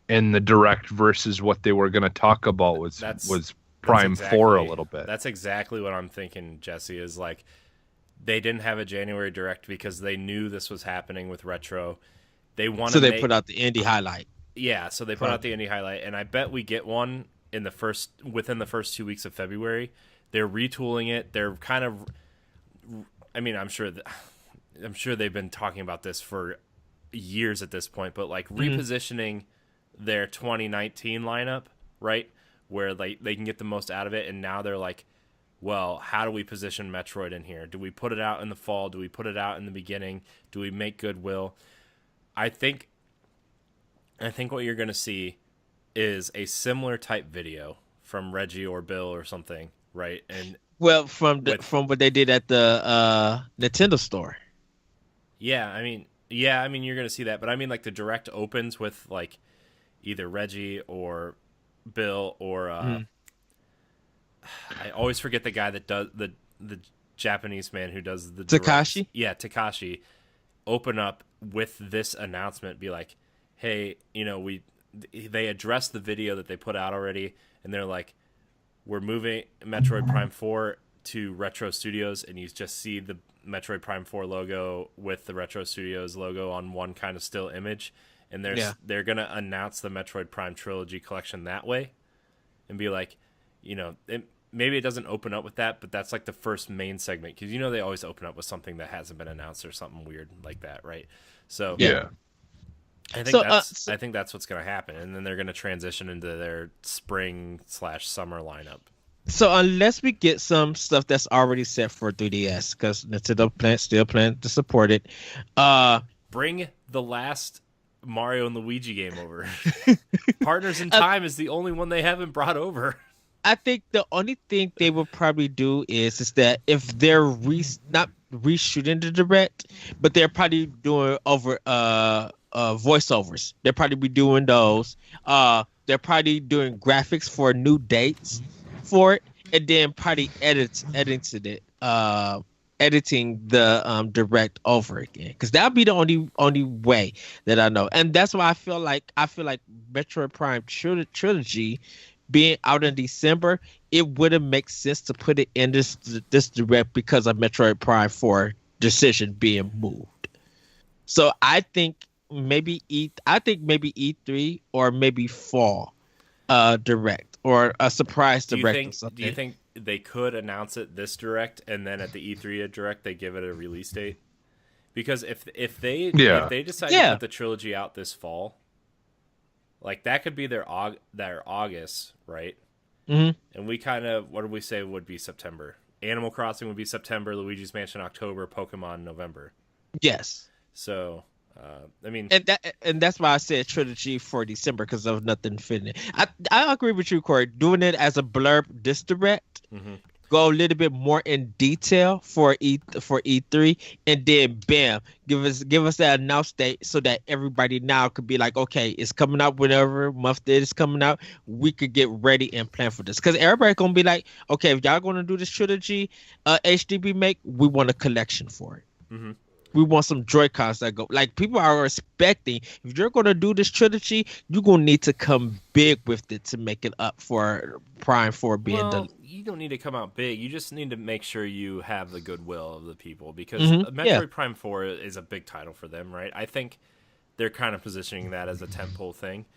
in the direct versus what they were gonna talk about was Prime 4 a little bit. That's exactly what I'm thinking, Jesse, is like they didn't have a January direct because they knew this was happening with Retro. They wanted they put out the indie highlight. Yeah, so they put out the indie highlight, and I bet we get one within the first 2 weeks of February. They're retooling it. They're kind of, I mean, I'm sure they've been talking about this for years at this point, but like repositioning their 2019 lineup, right? Where they can get the most out of it, and now they're like, well, how do we position Metroid in here? Do we put it out in the fall? Do we put it out in the beginning? Do we make goodwill? I think what you're going to see is a similar type video from Reggie or Bill or something, right? And from what they did at the Nintendo store. Yeah, I mean you're going to see that, but I mean like the direct opens with like either Reggie or Bill or I always forget the guy that does the Japanese man who does the Takashi. Directs. Yeah, Takashi. Open up with this announcement, be like, hey, they address the video that they put out already, and they're like, we're moving Metroid Prime 4 to Retro Studios, and you just see the Metroid Prime 4 logo with the Retro Studios logo on one kind of still image. And they're going to announce the Metroid Prime Trilogy collection that way. and be like, maybe it doesn't open up with that, but that's like the first main segment, because they always open up with something that hasn't been announced or something weird like that, right? So Yeah. I think that's what's going to happen, and then they're going to transition into their spring/summer lineup. So unless we get some stuff that's already set for 3DS, because Nintendo still plan to support it, bring the last Mario and Luigi game over. Partners in Time is the only one they haven't brought over. I think the only thing they will probably do is that if they're not reshooting the direct, but they're probably doing over voiceovers. They'll probably be doing those. They're probably doing graphics for new dates for it, and then probably editing the direct over again, because that'll be the only way that I know. And that's why I feel like Metroid Prime trilogy being out in December, it wouldn't make sense to put it in this direct because of Metroid Prime 4 decision being moved. So I think maybe E3 or maybe fall direct or a surprise direct or something. Do you think they could announce it this direct, and then at the E3 direct they give it a release date? Because if they decide to put the trilogy out this fall, like that could be their August, right? Mm-hmm. And we kind of, what do we say would be September? Animal Crossing would be September, Luigi's Mansion October, Pokemon November. Yes. So, I mean, and that's why I said trilogy for December, because of nothing fitting. I agree with you, Corey. Doing it as a blurb this direct, go a little bit more in detail for E3, and then bam, give us that announce date so that everybody now could be like, okay, it's coming out whenever month that it's coming out. We could get ready and plan for this, because everybody gonna be like, okay, if y'all gonna do this trilogy, HDB make, we want a collection for it. Mm-hmm. We want some Joy-Cons that go. Like, people are expecting, if you're going to do this trilogy, you're going to need to come big with it to make it up for Prime 4 being done. You don't need to come out big. You just need to make sure you have the goodwill of the people, because Metroid Prime 4 is a big title for them, right? I think they're kind of positioning that as a tentpole thing.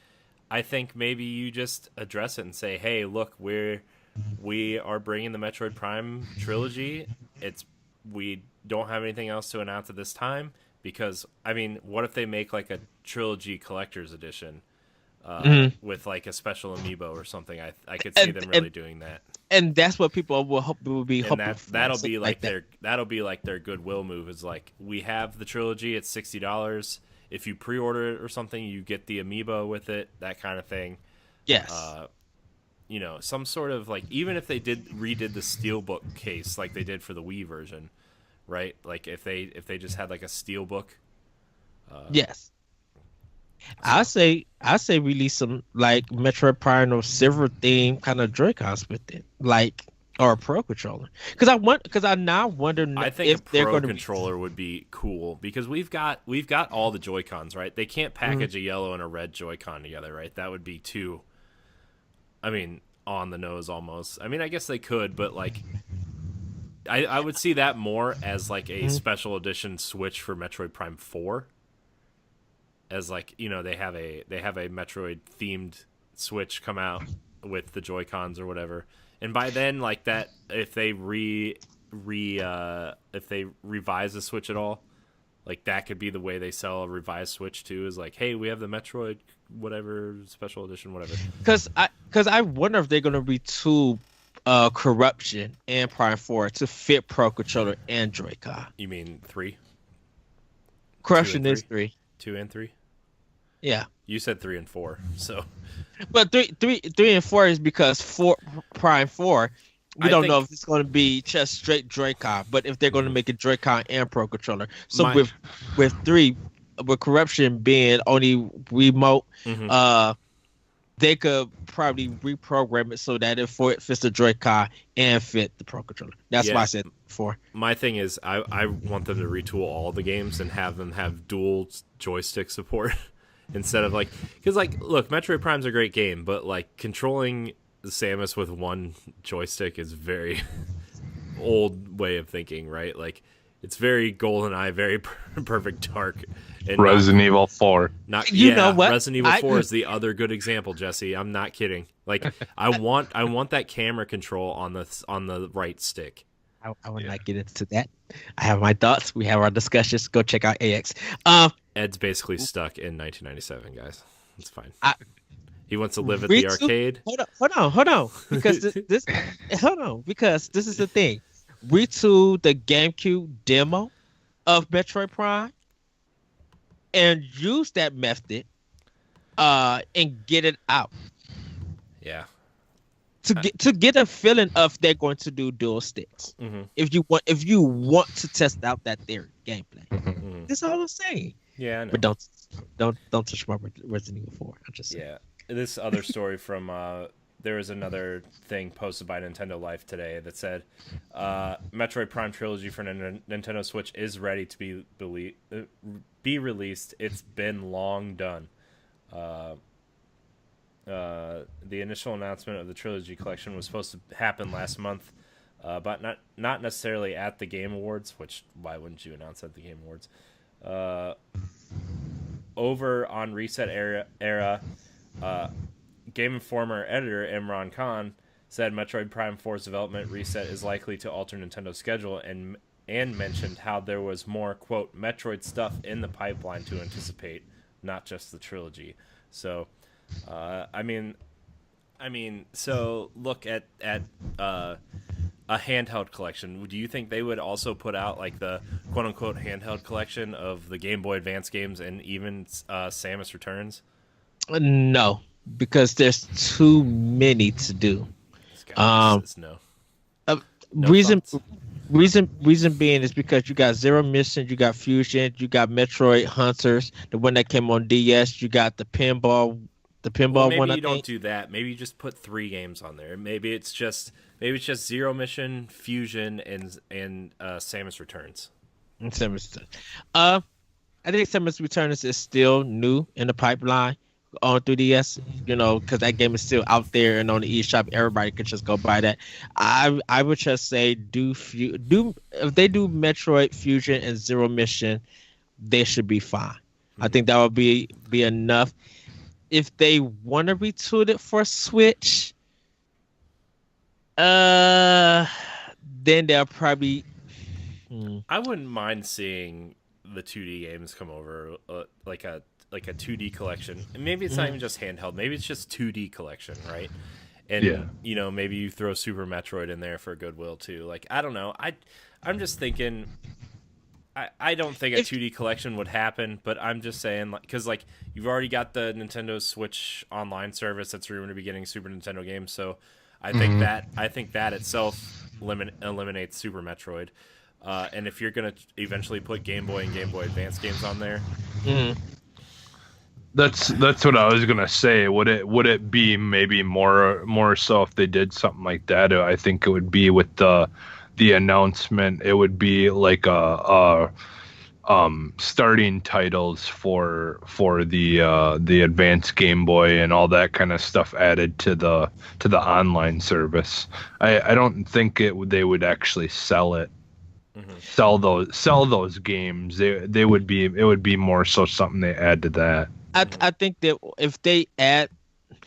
I think maybe you just address it and say, hey, look, we are bringing the Metroid Prime trilogy. We don't have anything else to announce at this time, because, I mean, what if they make like a trilogy collector's edition with like a special amiibo or something? I could see them really doing that. And that's what people will be hoping for. That'll be like their goodwill move, is like, we have the trilogy, it's $60. If you pre-order it or something, you get the amiibo with it, that kind of thing. Yes. Some sort of, like, even if they redid the steelbook case like they did for the Wii version, right? Like if they just had like a steelbook. Yes. I say release some like Metroid Prime or Silver theme kind of Joy-Cons with it, like, or a Pro controller. Because I now wonder if a Pro controller would be cool, because we've got all the Joy-Cons, right? They can't package a yellow and a red Joy-Con together, right? That would be too, I mean, on the nose almost. I mean, I guess they could, but like, I would see that more as like a special edition Switch for Metroid Prime 4. As like, they have a Metroid themed Switch come out with the Joy-Cons or whatever. And by then, like, that, if they if they revise the Switch at all, like, that could be the way they sell a revised Switch too, is like, hey, we have the Metroid whatever special edition whatever. Because I wonder if they're gonna retool Corruption and Prime 4 to fit Pro controller and Joy-Con. You mean 3? Corruption is 3. 2 and 3? Yeah. You said 3 and 4, so. But 3 and 4 is because Prime 4, we don't know if it's going to be just straight Joy-Con, but if they're going to make it Joy-Con and Pro controller. So with 3, with Corruption being only remote, they could probably reprogram it so that it fits the Joy-Con and fit the Pro controller. That's why I said 4. My thing is, I want them to retool all the games and have them have dual joystick support instead of like, because like, look, Metroid Prime's a great game, but like controlling Samus with one joystick is very old way of thinking, right? Like, It's very GoldenEye, very Perfect Dark. And Resident Evil 4. You know what? Resident Evil 4 is the other good example, Jesse. I'm not kidding. Like I want that camera control on the right stick. I will not get into that. I have my thoughts. We have our discussions. Go check out AX. Ed's basically stuck in 1997, guys. It's fine. He wants to live at the arcade. Hold on. Because because this is the thing. Retool the GameCube demo of Metroid Prime and use that method and get it out. Yeah. To get a feeling of they're going to do dual sticks. Mm-hmm. If you want to test out that theory gameplay. Mm-hmm. That's all I'm saying. Yeah, I know. But don't touch my Resident Evil 4. I'm just saying. Yeah. This other story from there was another thing posted by Nintendo Life today that said Metroid Prime Trilogy for Nintendo Switch is ready to be released. It's been long done. The initial announcement of the Trilogy Collection was supposed to happen last month, but not necessarily at the Game Awards, which why wouldn't you announce at the Game Awards? Over on Reset Era, Game Informer editor Imran Khan said Metroid Prime 4's development reset is likely to alter Nintendo's schedule and mentioned how there was more, quote, Metroid stuff in the pipeline to anticipate, not just the trilogy. So, so look at a handheld collection. Do you think they would also put out like the quote unquote handheld collection of the Game Boy Advance games and even Samus Returns? No, because there's too many to do. No reason being is because you got Zero Mission, you got Fusion, you got Metroid Hunters, the one that came on DS, you got the pinball maybe one. Maybe you don't do that. Maybe you just put 3 games on there. Maybe it's just Zero Mission, Fusion, and Samus Returns. And Samus. I think Samus Returns is still new in the pipeline on 3DS. Because that game is still out there and on the eShop, everybody could just go buy that. I would just say if they do Metroid, Fusion, and Zero Mission, they should be fine. Mm-hmm. I think that would be enough. If they want to retool it for Switch, then they'll probably. I wouldn't mind seeing the 2D games come over, like a 2D collection. And maybe it's not even just handheld. Maybe it's just 2D collection, right? And maybe you throw Super Metroid in there for goodwill too. Like I don't know. I'm just thinking. I don't think a 2D collection would happen, but I'm just saying, because you've already got the Nintendo Switch online service that's rumored to be getting Super Nintendo games, so I think that itself eliminates Super Metroid. And if you're gonna eventually put Game Boy and Game Boy Advance games on there, that's what I was gonna say. Would it be maybe more so if they did something like that? I think it would be with the announcement. It would be like starting titles for the advanced Game Boy and all that kind of stuff added to the online service. I don't think they would actually sell it. Mm-hmm. Sell those games. It would be more so something they add to that. I think that if they add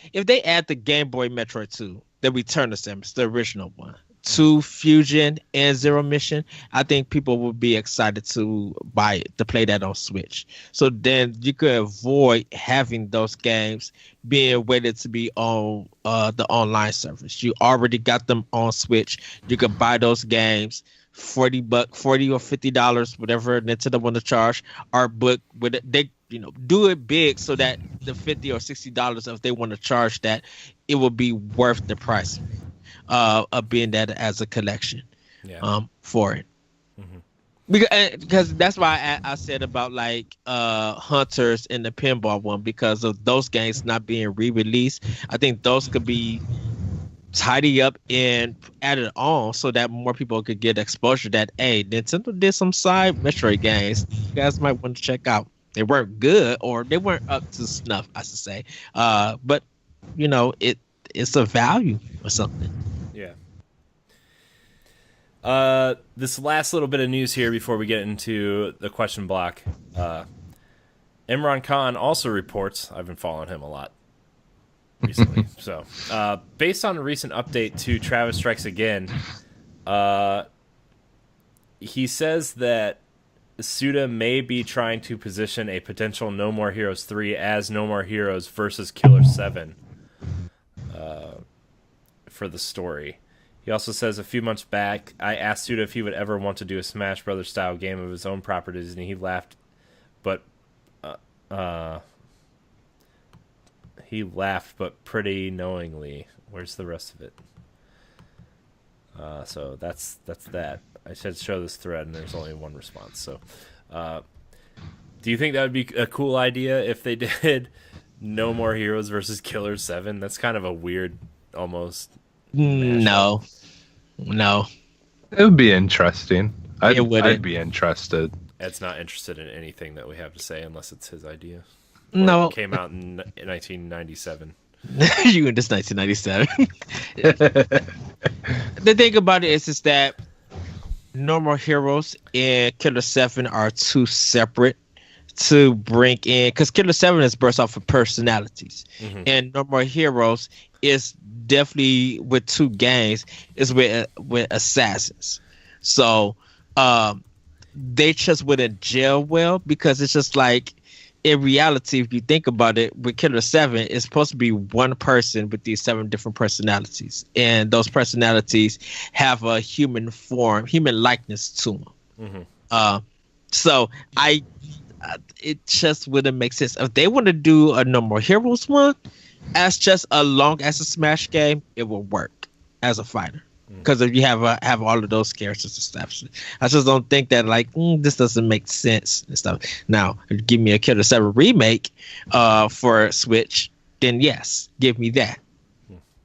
the Game Boy Metroid 2, the Return of Samus, the original one, to Fusion and Zero Mission, I think people would be excited to buy it, to play that on Switch. So then you could avoid having those games being waited to be on the online service. You already got them on Switch. You could buy those games $40 or $50, whatever Nintendo want to charge, or book with it. They do it big so that the $50 or $60, if they want to charge that, it will be worth the price of being that as a collection for it. Mm-hmm. Because that's why I said about Hunters and the pinball one, because of those games not being re-released. I think those could be tidy up and added on so that more people could get exposure that, hey, Nintendo did some side Metroid games you guys might want to check out. They weren't good, or they weren't up to snuff, I should say. But it's a value or something. Yeah. This last little bit of news here before we get into the question block. Imran Khan also reports, I've been following him a lot recently. So, based on a recent update to Travis Strikes Again, he says that Suda may be trying to position a potential No More Heroes 3 as No More Heroes versus Killer 7 for the story. He also says a few months back, I asked Suda if he would ever want to do a Smash Brothers style game of his own properties, and he laughed, but pretty knowingly. Where's the rest of it? So that's that. I should show this thread, and there's only one response. So, do you think that would be a cool idea if they did No More Heroes versus Killer 7? That's kind of a weird, almost. No. It would be interesting. I'd be interested. Ed's not interested in anything that we have to say unless it's his idea. No. It came out in 1997. You in this 1997. The thing about it is that No More Heroes and Killer 7 are too separate to bring in, because Killer 7 is burst off of personalities, and No More Heroes is definitely with two gangs, is with assassins. So they just wouldn't gel well, because it's just like, in reality, if you think about it, with Killer 7, it's supposed to be one person with these 7 different personalities, and those personalities have a human form, human likeness to them. So it just wouldn't make sense if they want to do a No More Heroes one as just a long as a Smash game. It will work as a fighter, because if you have all of those characters established, I just don't think that this doesn't make sense and stuff. Now, if you give me a Killer 7 remake for Switch, then yes, give me that,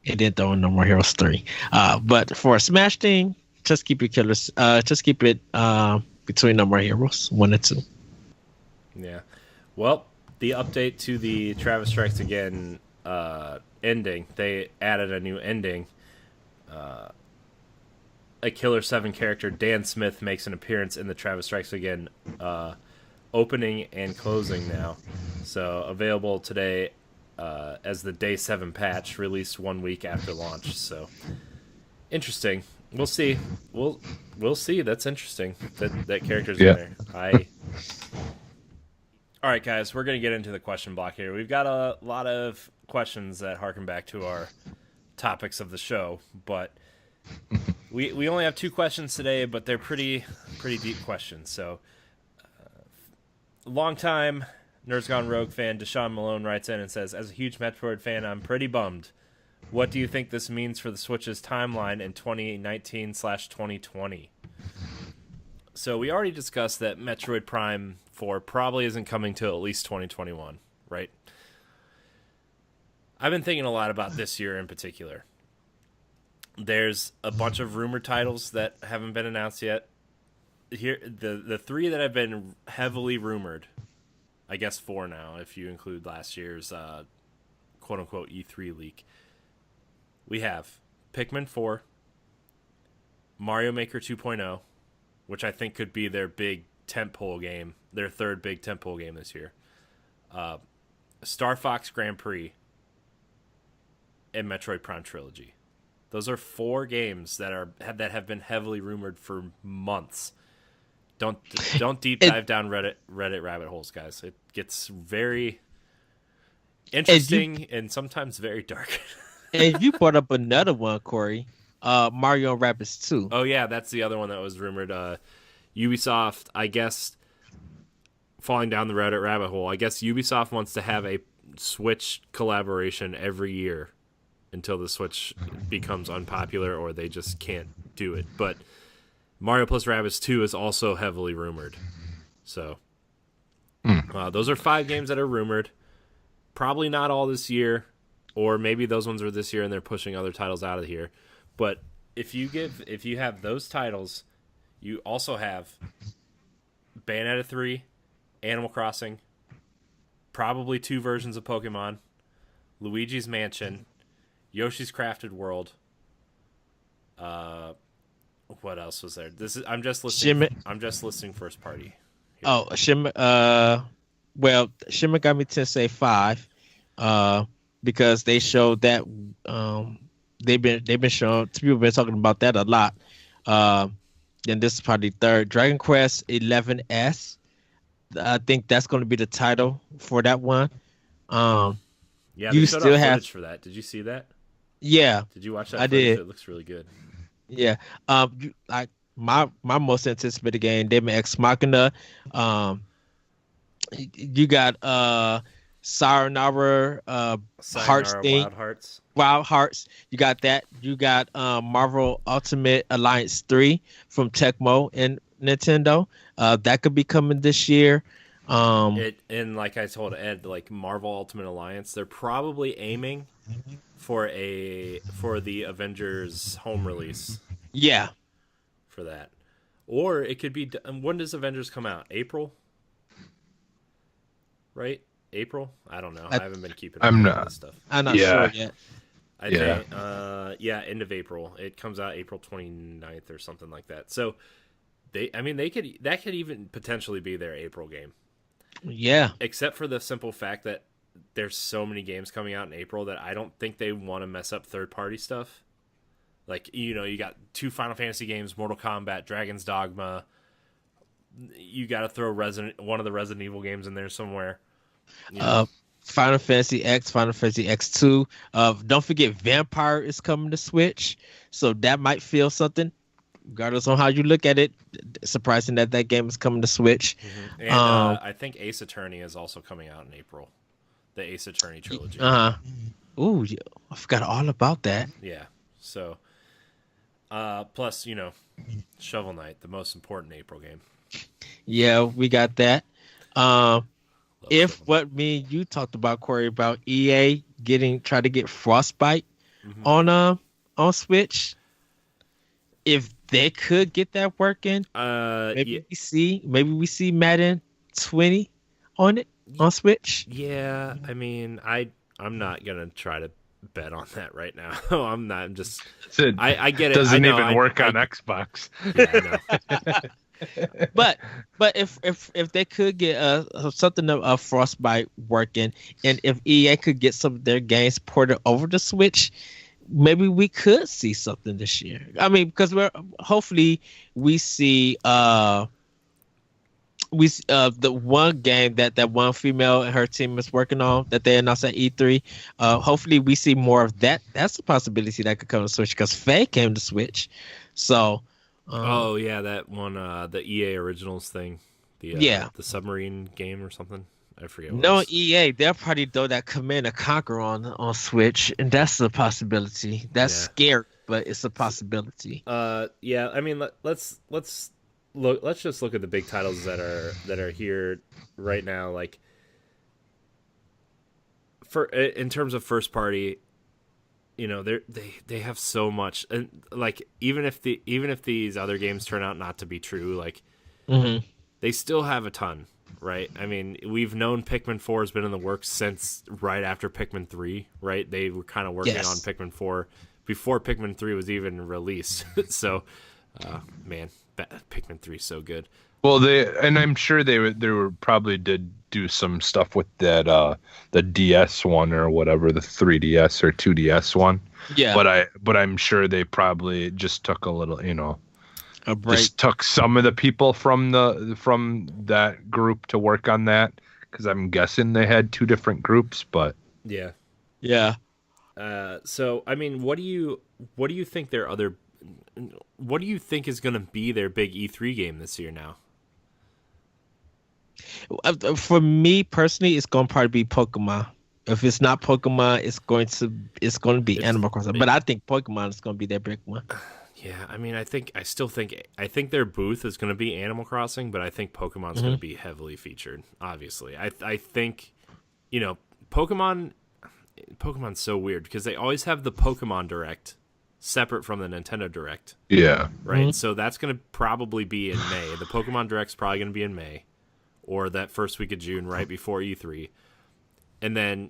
and then throw in No More Heroes 3. But for a Smash thing, just keep it between No More Heroes 1 and 2. Yeah. Well, the update to the Travis Strikes Again ending, they added a new ending. A Killer 7 character, Dan Smith, makes an appearance in the Travis Strikes Again opening and closing now. So available today as the Day 7 patch, released 1 week after launch. So interesting. We'll see. We'll see. That's interesting that character's in there. All right, guys, we're going to get into the question block here. We've got a lot of questions that harken back to our topics of the show, but we only have 2 questions today, but they're pretty deep questions. So, long-time Nerds Gone Rogue fan Deshaun Malone writes in and says, as a huge Metroid fan, I'm pretty bummed. What do you think this means for the Switch's timeline in 2019/2020? So we already discussed that Metroid Prime 4 probably isn't coming till at least 2021, right? I've been thinking a lot about this year in particular. There's a bunch of rumored titles that haven't been announced yet. Here, the 3 that have been heavily rumored, I guess 4 now, if you include last year's quote-unquote E3 leak. We have Pikmin 4, Mario Maker 2.0, which I think could be their big tentpole game, their third big tentpole game this year. Star Fox Grand Prix, and Metroid Prime Trilogy. Those are 4 games that have been heavily rumored for months. Don't deep dive down Reddit rabbit holes, guys. It gets very interesting and sometimes very dark. And you brought up another one, Corey. Mario & Rabbids 2. Oh yeah, that's the other one that was rumored. Ubisoft, I guess, falling down the Reddit rabbit hole, I guess Ubisoft wants to have a Switch collaboration every year until the Switch becomes unpopular or they just can't do it. But Mario plus Rabbids 2 is also heavily rumored. So those are 5 games that are rumored. Probably not all this year, or maybe those ones are this year and they're pushing other titles out of here. But if you have those titles, you also have Bayonetta 3, Animal Crossing, probably 2 versions of Pokemon, Luigi's Mansion, Yoshi's Crafted World, what else was there? I'm just listing. Shimmy. I'm just listing first party. Here. Oh, Shimmy. Well, Shimmy got me to say 5. Because they showed that they've been showing, people have been talking about that a lot. Then this is probably third. Dragon Quest 11S. I think that's going to be the title for that one. Yeah, you they showed still off have footage for that. Did you see that? Yeah, Did you watch that? I footage? did. It looks really good. Yeah. Like my most anticipated game, Daemon X Machina. You got Sayonara, Hearts Sayonara thing. Wild Hearts. Wild Hearts. You got that. You got Marvel Ultimate Alliance 3 from Tecmo and Nintendo. That could be coming this year. And like I told Ed, like Marvel Ultimate Alliance, they're probably aiming for the Avengers home release Yeah. for that. Or it could be, when does Avengers come out? April? Right? April? I don't know. I haven't been keeping up with this stuff. I'm not sure yet. I think, end of April. It comes out April 29th or something like that. So that could even potentially be their April game. Yeah. Except for the simple fact that there's so many games coming out in April that I don't think they want to mess up third-party stuff. Like, you got 2 Final Fantasy games, Mortal Kombat, Dragon's Dogma. You got to throw one of the Resident Evil games in there somewhere. Final Fantasy X, Final Fantasy X2. Don't forget Vampire is coming to Switch, so that might feel something. Regardless on how you look at it, surprising that game is coming to Switch. Mm-hmm. And I think Ace Attorney is also coming out in April. The Ace Attorney trilogy. Ooh, I forgot all about that. Yeah. So, plus, Shovel Knight, the most important April game. Yeah, we got that. What me and you talked about, Corey, about EA try to get Frostbite on Switch. If they could get that working, maybe we see Madden 20 on it on Switch. Yeah, I mean, I'm not gonna try to bet on that right now. I'm not. I'm just. I get it. Doesn't even work on Xbox. Yeah, I know. but if they could get something of Frostbite working, and if EA could get some of their games ported over to Switch, maybe we could see something this year. I mean, because hopefully we see the one game that one female and her team is working on that they announced at E3. Hopefully we see more of that. That's a possibility that could come to Switch because Faye came to Switch. So. That one, the EA Originals thing. The submarine game or something. I forget. EA, they'll probably throw that Command & Conquer on Switch, and that's a possibility. That's scary, but it's a possibility. I mean, let's look. Let's just look at the big titles that are here right now. Like, in terms of first party, they have so much, and like even if these other games turn out not to be true, like they still have a ton. Right, I mean, we've known Pikmin 4 has been in the works since right after Pikmin 3, right? They were kind of working on Pikmin 4 before Pikmin 3 was even released. So, man, Pikmin 3 is so good. Well, I'm sure they were probably did do some stuff with that the DS one or whatever, the 3DS or 2DS one. Yeah. But I'm sure they probably just took a little, a break. Just took some of the people from that group to work on that, because I'm guessing they had 2 different groups. But yeah. So I mean, what do you think what do you think is going to be their big E3 game this year now? For me personally, it's going to probably be Pokemon. If it's not Pokemon, it's going to be Animal Crossing. But I think Pokemon is going to be their big one. Yeah, I mean, I think their booth is going to be Animal Crossing, but I think Pokemon's going to be heavily featured. Obviously, I think, Pokemon's so weird because they always have the Pokemon Direct separate from the Nintendo Direct. Yeah, right. So that's going to probably be in May. The Pokemon Direct's probably going to be in May, or that first week of June, right before E3. And then,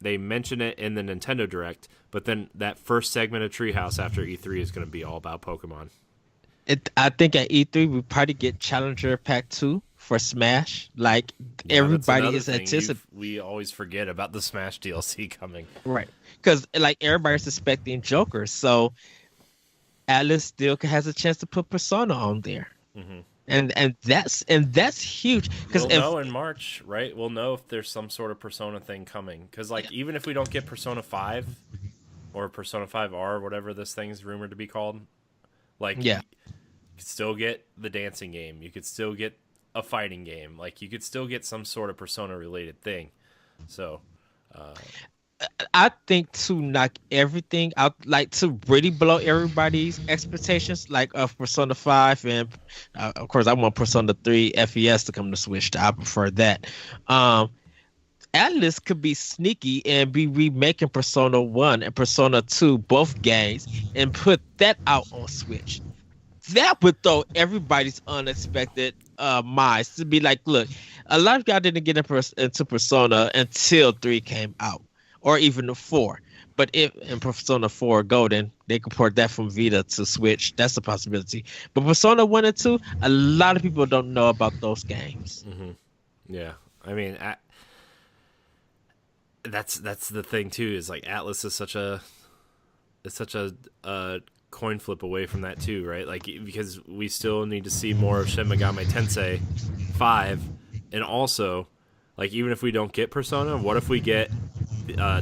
they mention it in the Nintendo Direct, but then that first segment of Treehouse after E3 is going to be all about Pokemon. I think at E3 we probably get Challenger Pack 2 for Smash. Like Yeah, that's everybody another is thing. anticipating, We always forget about the Smash DLC coming. right? Because like everybody's expecting Joker, so Atlas still has a chance to put Persona on there, Hmm. and that's huge. Because We'll if know in March, right? We'll know if there's some sort of Persona thing coming. Because like even if we don't get Persona 5 or Persona 5R, whatever this thing's rumored to be called, like yeah, you could still get the dancing game. You could still get a fighting game. Like you could still get some sort of Persona related thing. So I think to knock everything out, like to really blow everybody's expectations, like of Persona 5, and of course, I want Persona 3 FES to come to Switch. I prefer that. Um, Atlas could be sneaky and be remaking Persona 1 and Persona 2, both games, and put that out on Switch. That would throw everybody's unexpected minds to be like, look, a lot of y'all didn't get into Persona until 3 came out, or even the 4. But if in Persona 4 Golden, they could port that from Vita to Switch. That's a possibility. But Persona 1 and 2, a lot of people don't know about those games. yeah, I mean, that's the thing too. Is like Atlas is such a coin flip away from that too, right? Like because we still need to see more of Shin Megami Tensei 5, and also like even if we don't get Persona, what if we get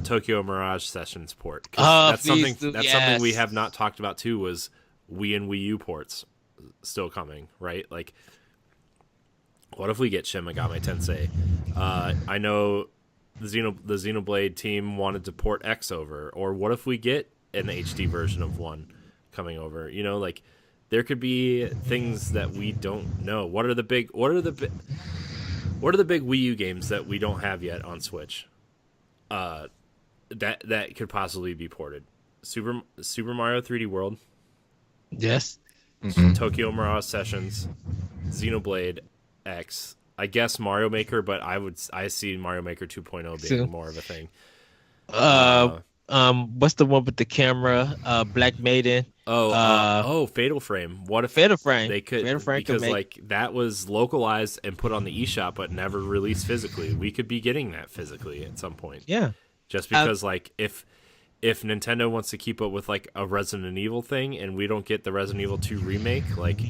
Tokyo Mirage Sessions port? 'Cause that's something something we have not talked about too. Was Wii and Wii U ports still coming, right? Like what if we get Shin Megami Tensei? I know the Xenoblade team wanted to port X over, or what if we get an HD version of 1 coming over? You know, like there could be things that we don't know. What are the big Wii U games that we don't have yet on Switch? That could possibly be ported. Super Mario 3D World, Yes. Tokyo Mirage Sessions, Xenoblade X. I guess Mario Maker, but I see Mario Maker 2.0 being more of a thing. What's the one with the camera? Black Maiden. Fatal Frame. What if Fatal Frame. they could? Fatal Frame because could make... like that was localized and put on the eShop, but never released physically. We could be getting that physically at some point. Yeah. Just because like if Nintendo wants to keep up with like a Resident Evil thing, and we don't get the Resident Evil 2 remake, like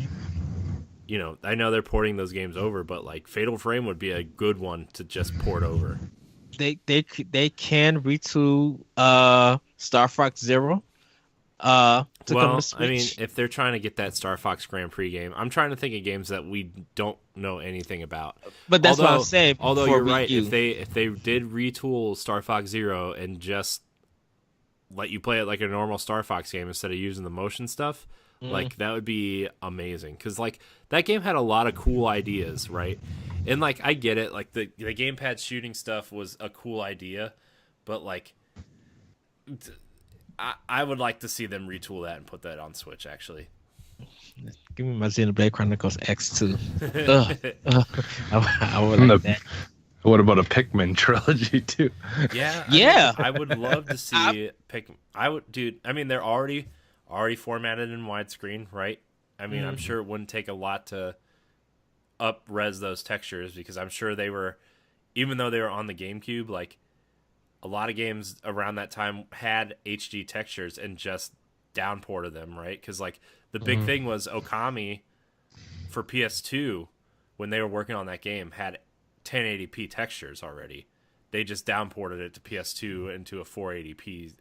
you know, I know they're porting those games over, but like Fatal Frame would be a good one to just port over. They can retool Star Fox Zero to come to Switch. I mean, if they're trying to get that Star Fox Grand Prix game, I'm trying to think of games that we don't know anything about. But that's what I'm saying. Although for you're right, Wii U. if they did retool Star Fox Zero and just let you play it like a normal Star Fox game instead of using the motion stuff, like that would be amazing. Because like that game had a lot of cool ideas, right? And like I get it, like the gamepad shooting stuff was a cool idea, but like I would like to see them retool that and put that on Switch. Actually, Give me my Xenoblade Chronicles X2. I would like that. What about a Pikmin trilogy too? Yeah, Yeah. I would love to see I would, dude. I mean, they're already formatted in widescreen, right? I mean, I'm sure it wouldn't take a lot to up-res those textures because I'm sure they were, even though they were on the GameCube, like a lot of games around that time had HD textures and just downported them, right? Because like the big thing was Okami for PS2 when they were working on that game had 1080p textures already. They just downported it to PS2 into a 480p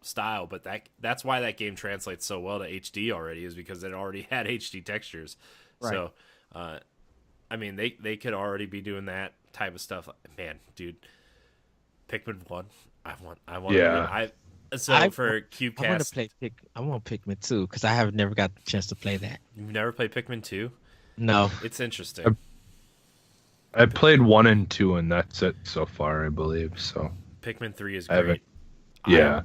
style, but that's why that game translates so well to HD already, is because it already had HD textures. Right. So, I mean, they could already be doing that type of stuff. Man, dude, Pikmin 1, I want. Yeah. For CubeCast, I want Pikmin 2 because I have never got the chance to play that. You've never played Pikmin 2? No. It's interesting. I played 1 and 2, and that's it so far, I believe. So Pikmin 3 is great. Yeah.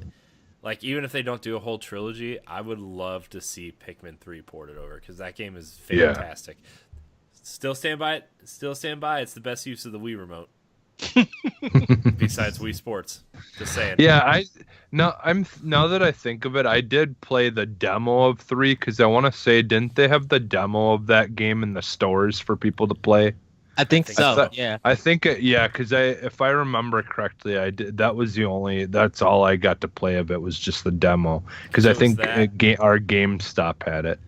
Like, even if they don't do a whole trilogy, I would love to see Pikmin 3 ported over because that game is fantastic. Still stand by it. It's the best use of the Wii remote. besides Wii Sports. Just saying. Yeah, now that I think of it, I did play the demo of 3 because I want to say, didn't they have the demo of that game in the stores for people to play? I think so. so. Yeah. I think yeah, because if I remember correctly, I did. That's all I got to play of it was just the demo because So I was think that- our GameStop had it.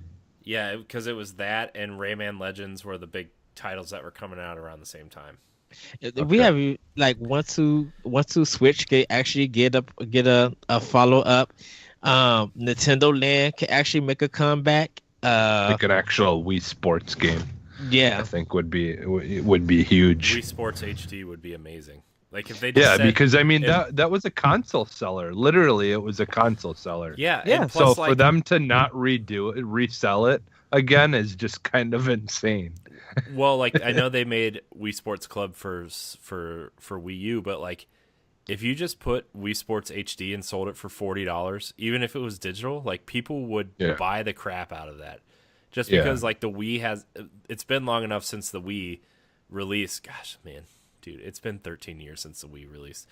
Yeah, because it was that and Rayman Legends were the big titles that were coming out around the same time. We have like once to Switch can actually get a follow up. Nintendo Land can actually make a comeback. Like an actual Wii Sports game, I Yeah. think would be huge. Wii Sports HD would be amazing. Like if they just Yeah, said, because I mean if- that was a console seller. Literally, it was a console seller. yeah, Yeah. and So plus, for like, them to not resell it again is just kind of insane. well, like I know they made Wii Sports Club for Wii U, but like if you just put Wii Sports HD and sold it for $40, even if it was digital, like people would Yeah. buy the crap out of that. Just Yeah. because like the Wii it's been long enough since the Wii release. Gosh, man, dude, it's been 13 years since the Wii released.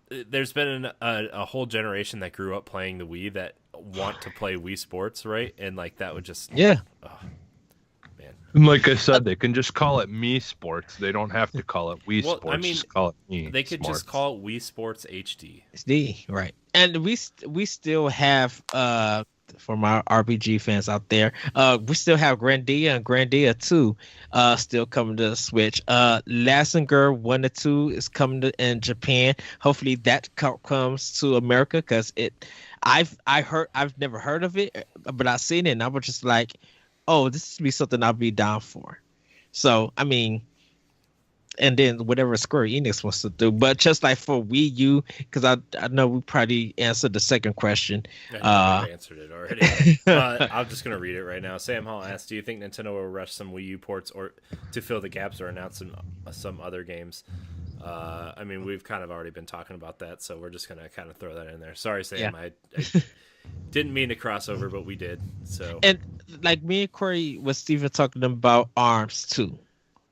There's been a whole generation that grew up playing the Wii that want to play Wii Sports, right? And like that would just Yeah. man. And like I said, they can just call it Me Sports. They don't have to call it Wii Well, Sports. I mean, just call it Me. They could Sports. just call it Wii Sports HD. SD, right? And we still have for my RPG fans out there, we still have Grandia and Grandia 2 still coming to the Switch. Lassinger 1 and 2 is coming in Japan. Hopefully that comes to America because I've never heard of it, but I've seen it and I was just like, oh, this would be something I'll be down for. So I mean, and then whatever Square Enix wants to do. But just like for Wii U, because I know we probably answered the second question. I answered it already. I'm just going to read it right now. Sam Hall asked, do you think Nintendo will rush some Wii U ports or to fill the gaps or announce some other games? I mean, we've kind of already been talking about that, so we're just going to kind of throw that in there. Sorry, Sam. Yeah. I didn't mean to cross over, but we did. So And like me and Corey was Steven talking about ARMS too.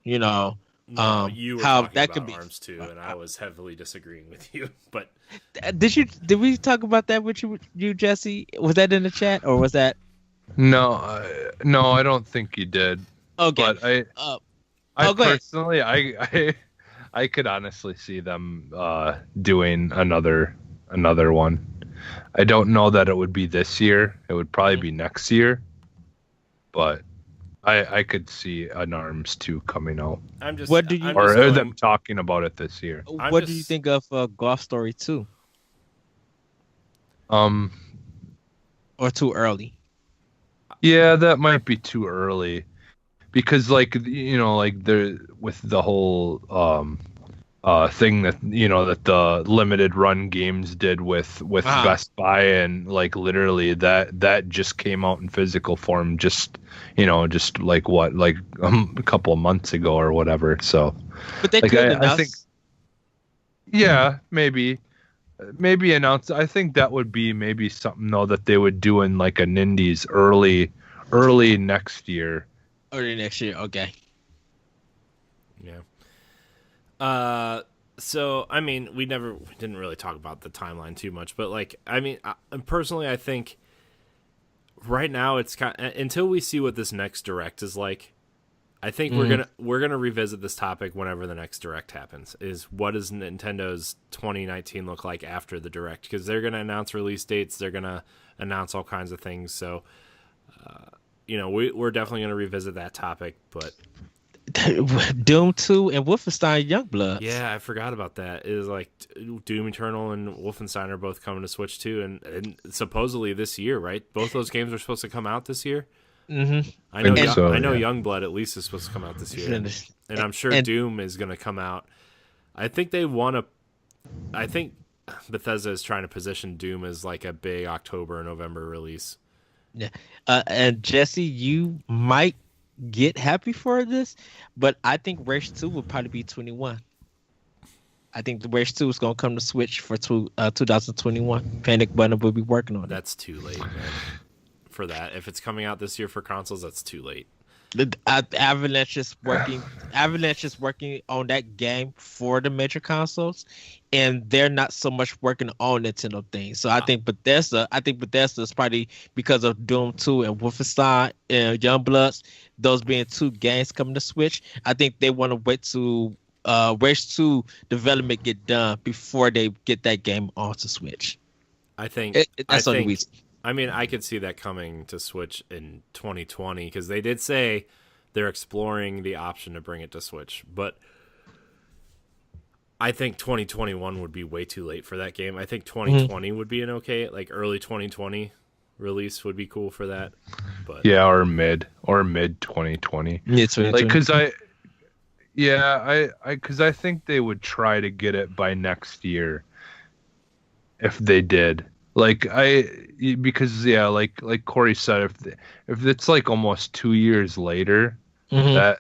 You know, no, you were how talking that about could be. ARMS too, and I was heavily disagreeing with you. But Did we talk about that with you, Jesse? Was that in the chat or was that? No, I don't think you did. Okay. But I go ahead. personally, I could honestly see them doing another one. I don't know that it would be this year. It would probably be next year. But I could see an ARMS 2 coming out. I'm just What do you- I'm Or just going- them talking about it this year. I'm What do you just- think of Golf Story 2? Or too early? Yeah, that might be too early. Because like like with the whole thing that that the limited run games did with Ah. Best Buy, and like literally that just came out in physical form just like a couple of months ago or whatever. So But they Like, could I announce. think- yeah, maybe announce. I think that would be maybe something though that they would do in like an indies early next year. Early next year. Okay. Yeah. So I mean, we didn't really talk about the timeline too much, but like, I mean, personally, I think right now it's until we see what this next direct is like. I think we're gonna revisit this topic whenever the next direct happens. Is what does Nintendo's 2019 look like after the direct? Because they're gonna announce release dates, they're gonna announce all kinds of things. So, we're definitely gonna revisit that topic. But Doom 2 and Wolfenstein Youngblood. yeah, I forgot about that. It is like Doom Eternal and Wolfenstein are both coming to Switch too, and supposedly this year, right? Both those games are supposed to come out this year. Mm-hmm. I know. Think so, I know. yeah. Youngblood at least is supposed to come out this year, and I'm sure And- Doom is going to come out. I think they want to. I think Bethesda is trying to position Doom as like a big October or November release. Yeah. And Jesse, you might get happy for this, but I think Race 2 will probably be 21. I think the Race 2 is going to come to Switch for 2021. Panic Button will be working on it. That's too late, man. For that, if it's coming out this year for consoles, that's too late. Avalanche is working. Avalanche is working on that game for the major consoles, and they're not so much working on Nintendo things. So I think Bethesda. I think Bethesda is probably because of Doom 2 and Wolfenstein and Youngbloods, those being two games coming to Switch. I think they want to wait to Rage 2 development get done before they get that game onto Switch. I think That's the only reason. I mean, I could see that coming to Switch in 2020 because they did say they're exploring the option to bring it to Switch. But I think 2021 would be way too late for that game. I think 2020 would be an okay, like early 2020 release would be cool for that. But Yeah, or mid 2020. It's Like, because I think they would try to get it by next year if they did. Like like Corey said, if it's like almost 2 years later, that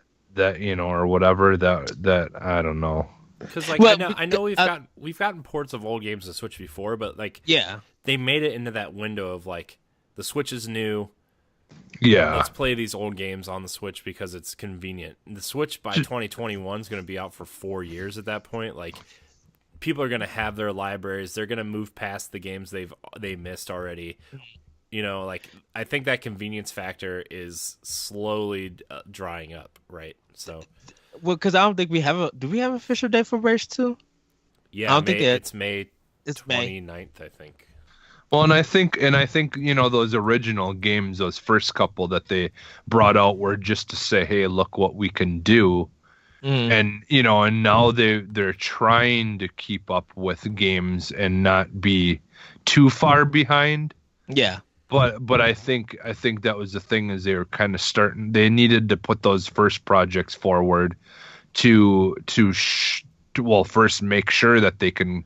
or whatever that I don't know. because like I know we've gotten ports of old games to Switch before, but like they made it into that window of like the Switch is new. Yeah, let's play these old games on the Switch because it's convenient. The Switch by 2021 is going to be out for 4 years at that point. Like, people are going to have their libraries. They're going to move past the games they missed already. You know, like, I think that convenience factor is slowly drying up, right? So, well, because I don't think we have do we have an official date for Rage 2? Yeah, I don't think it's May 29th, I think. Well, and I think those original games, those first couple that they brought out were just to say, hey, look what we can do. And and now they're trying to keep up with games and not be too far behind. Yeah. But I think that was the thing, is they were kind of starting. They needed to put those first projects forward to first make sure that they can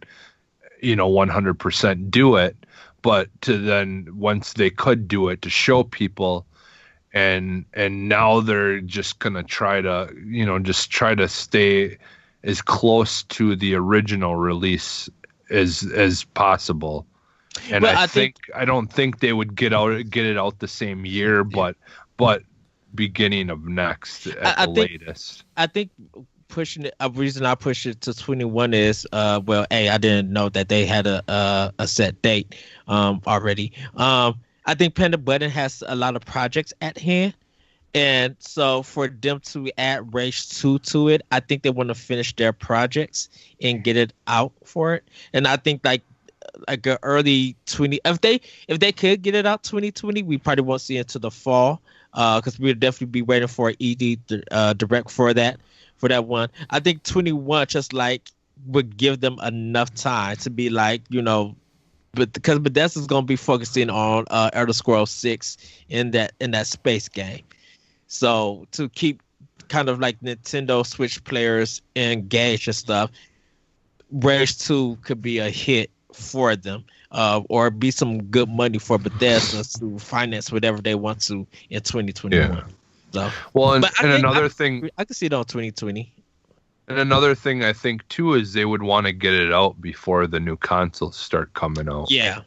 100% do it, but to then, once they could do it, to show people. And now they're just gonna try to stay as close to the original release as possible. And I don't think they would get it out the same year, but beginning of next at the latest. I think pushing it. A reason I push it to 21 is I didn't know that they had a set date already. I think Panda Button has a lot of projects at hand. And so for them to add Rage 2 to it, I think they want to finish their projects and get it out for it. And I think like an early 20, if they could get it out 2020, we probably won't see it until the fall, because we'll definitely be waiting for an ED direct for that one. I think 21 just like would give them enough time to be like, but because Bethesda's gonna be focusing on Elder Scrolls 6 in that space game, so to keep kind of like Nintendo Switch players engaged and stuff, Rage 2 could be a hit for them, or be some good money for Bethesda to finance whatever they want to in 2021. Yeah. So well, and another thing, I can see it on 2020. And another thing I think too is they would want to get it out before the new consoles start coming out. Yeah.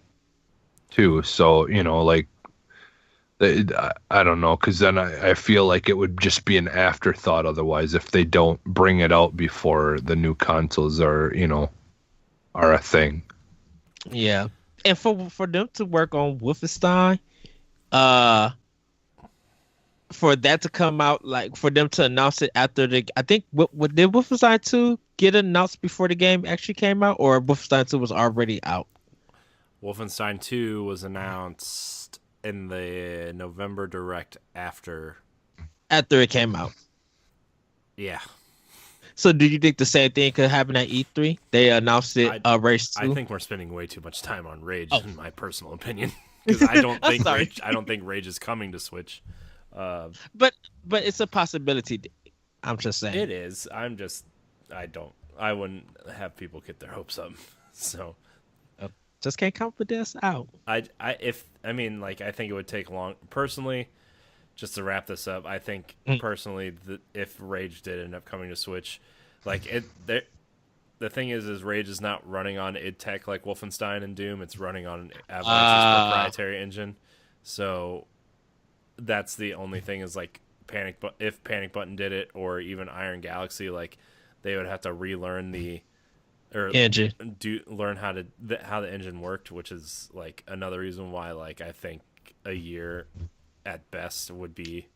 Too. So, like, I don't know, because then I feel like it would just be an afterthought otherwise if they don't bring it out before the new consoles are a thing. Yeah. And for them to work on Wolfenstein, for that to come out, like for them to announce it after I think what did Wolfenstein 2 get announced before the game actually came out, or Wolfenstein 2 was already out? Wolfenstein 2 was announced in the November Direct after it came out. Yeah. So do you think the same thing could happen at E3? They announced it Rage 2? I think we're spending way too much time on Rage, in my personal opinion, because I don't think Rage is coming to Switch. But it's a possibility. I'm just saying it is. I wouldn't have people get their hopes up. So just can't count this out. I think it would take long. Personally, just to wrap this up, I think personally that if Rage did end up coming to Switch, the thing is Rage is not running on id Tech like Wolfenstein and Doom. It's running on Avalanche's proprietary engine. So that's the only thing, is like if Panic Button did it, or even Iron Galaxy, like they would have to relearn the engine. Learn how the engine worked, which is like another reason why like I think a year at best would be,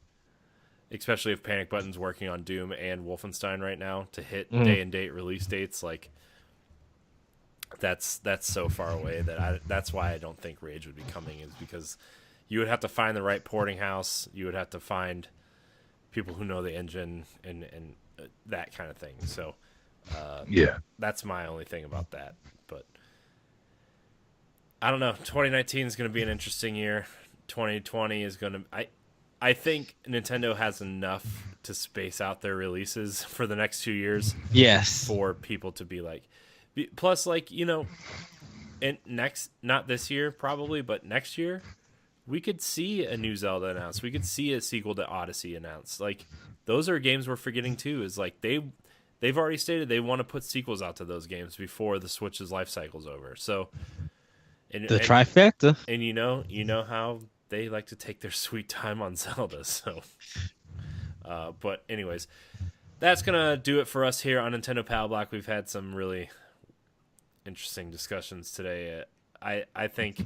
especially if Panic Button's working on Doom and Wolfenstein right now to hit day and date release dates. Like that's so far away that's why I don't think Rage would be coming, is because you would have to find the right porting house. You would have to find people who know the engine and that kind of thing. So that's my only thing about that. But I don't know. 2019 is going to be an interesting year. 2020 is going to. I think Nintendo has enough to space out their releases for the next 2 years. Yes. For people to be like, plus like and not this year probably, but next year we could see a new Zelda announced. We could see a sequel to Odyssey announced. Like those are games we're forgetting too. Is like they've already stated they want to put sequels out to those games before the Switch's life cycle's over. So trifecta. And you know how they like to take their sweet time on Zelda. So, but anyways, that's gonna do it for us here on Nintendo Pal Block. We've had some really interesting discussions today. I think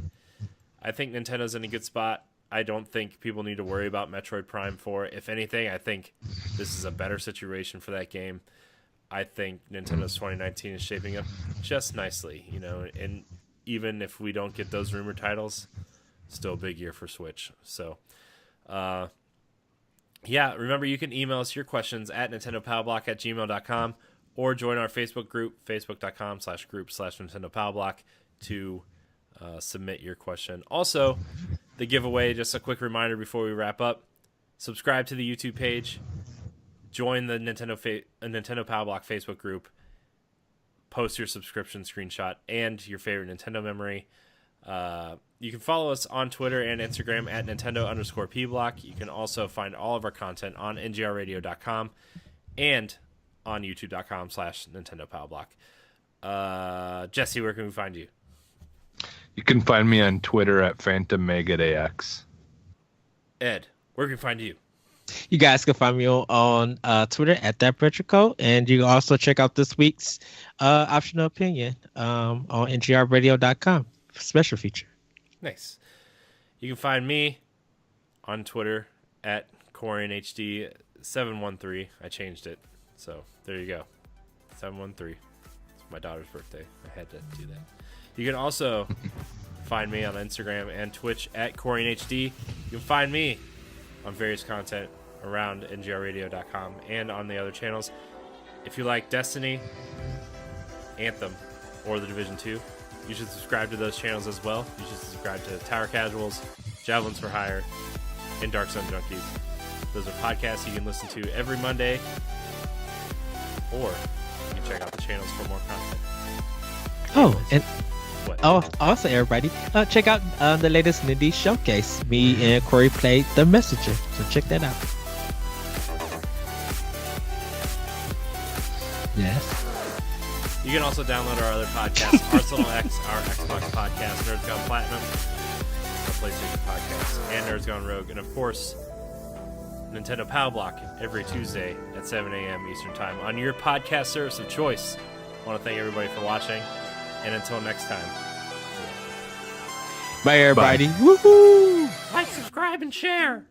Nintendo's in a good spot. I don't think people need to worry about Metroid Prime 4. If anything, I think this is a better situation for that game. I think Nintendo's 2019 is shaping up just nicely, and even if we don't get those rumor titles, still a big year for Switch. So, remember you can email us your questions at nintendopalblock@gmail.com or join our Facebook group, facebook.com/group/nintendopalblock to submit your question. Also, the giveaway, just a quick reminder before we wrap up, subscribe to the YouTube page, join the Nintendo Pal Block Facebook group, post your subscription screenshot and your favorite Nintendo memory. You can follow us on Twitter and Instagram at Nintendo_PBlock. You can also find all of our content on ngrradio.com and on youtube.com/NintendoPalBlock. Jesse, where can we find you? You can find me on Twitter at PhantomMegaDAX. Ed, where can we find you? You guys can find me on Twitter at ThatRetroCode, and you can also check out this week's optional opinion on ngrradio.com. Special feature. Nice. You can find me on Twitter at CorianHD713. I changed it, so there you go. 713. It's my daughter's birthday. I had to do that. You can also find me on Instagram and Twitch at CorianHD. You can find me on various content around ngrradio.com and on the other channels. If you like Destiny, Anthem, or The Division 2, you should subscribe to those channels as well. You should subscribe to Tower Casuals, Javelins for Hire, and Dark Sun Junkies. Those are podcasts you can listen to every Monday, or you can check out the channels for more content. Also, everybody, check out the latest Indie Showcase. Me and Corey played The Messenger, so check that out. Yes. You can also download our other podcasts, Arsenal X, our Xbox podcast, Nerds Gone Platinum, our PlayStation podcast, and Nerds Gone Rogue, and of course, Nintendo Pal Block every Tuesday at 7 a.m. Eastern Time on your podcast service of choice. I want to thank everybody for watching, and until next time. Bye, everybody. Bye. Woohoo! Like, subscribe, and share.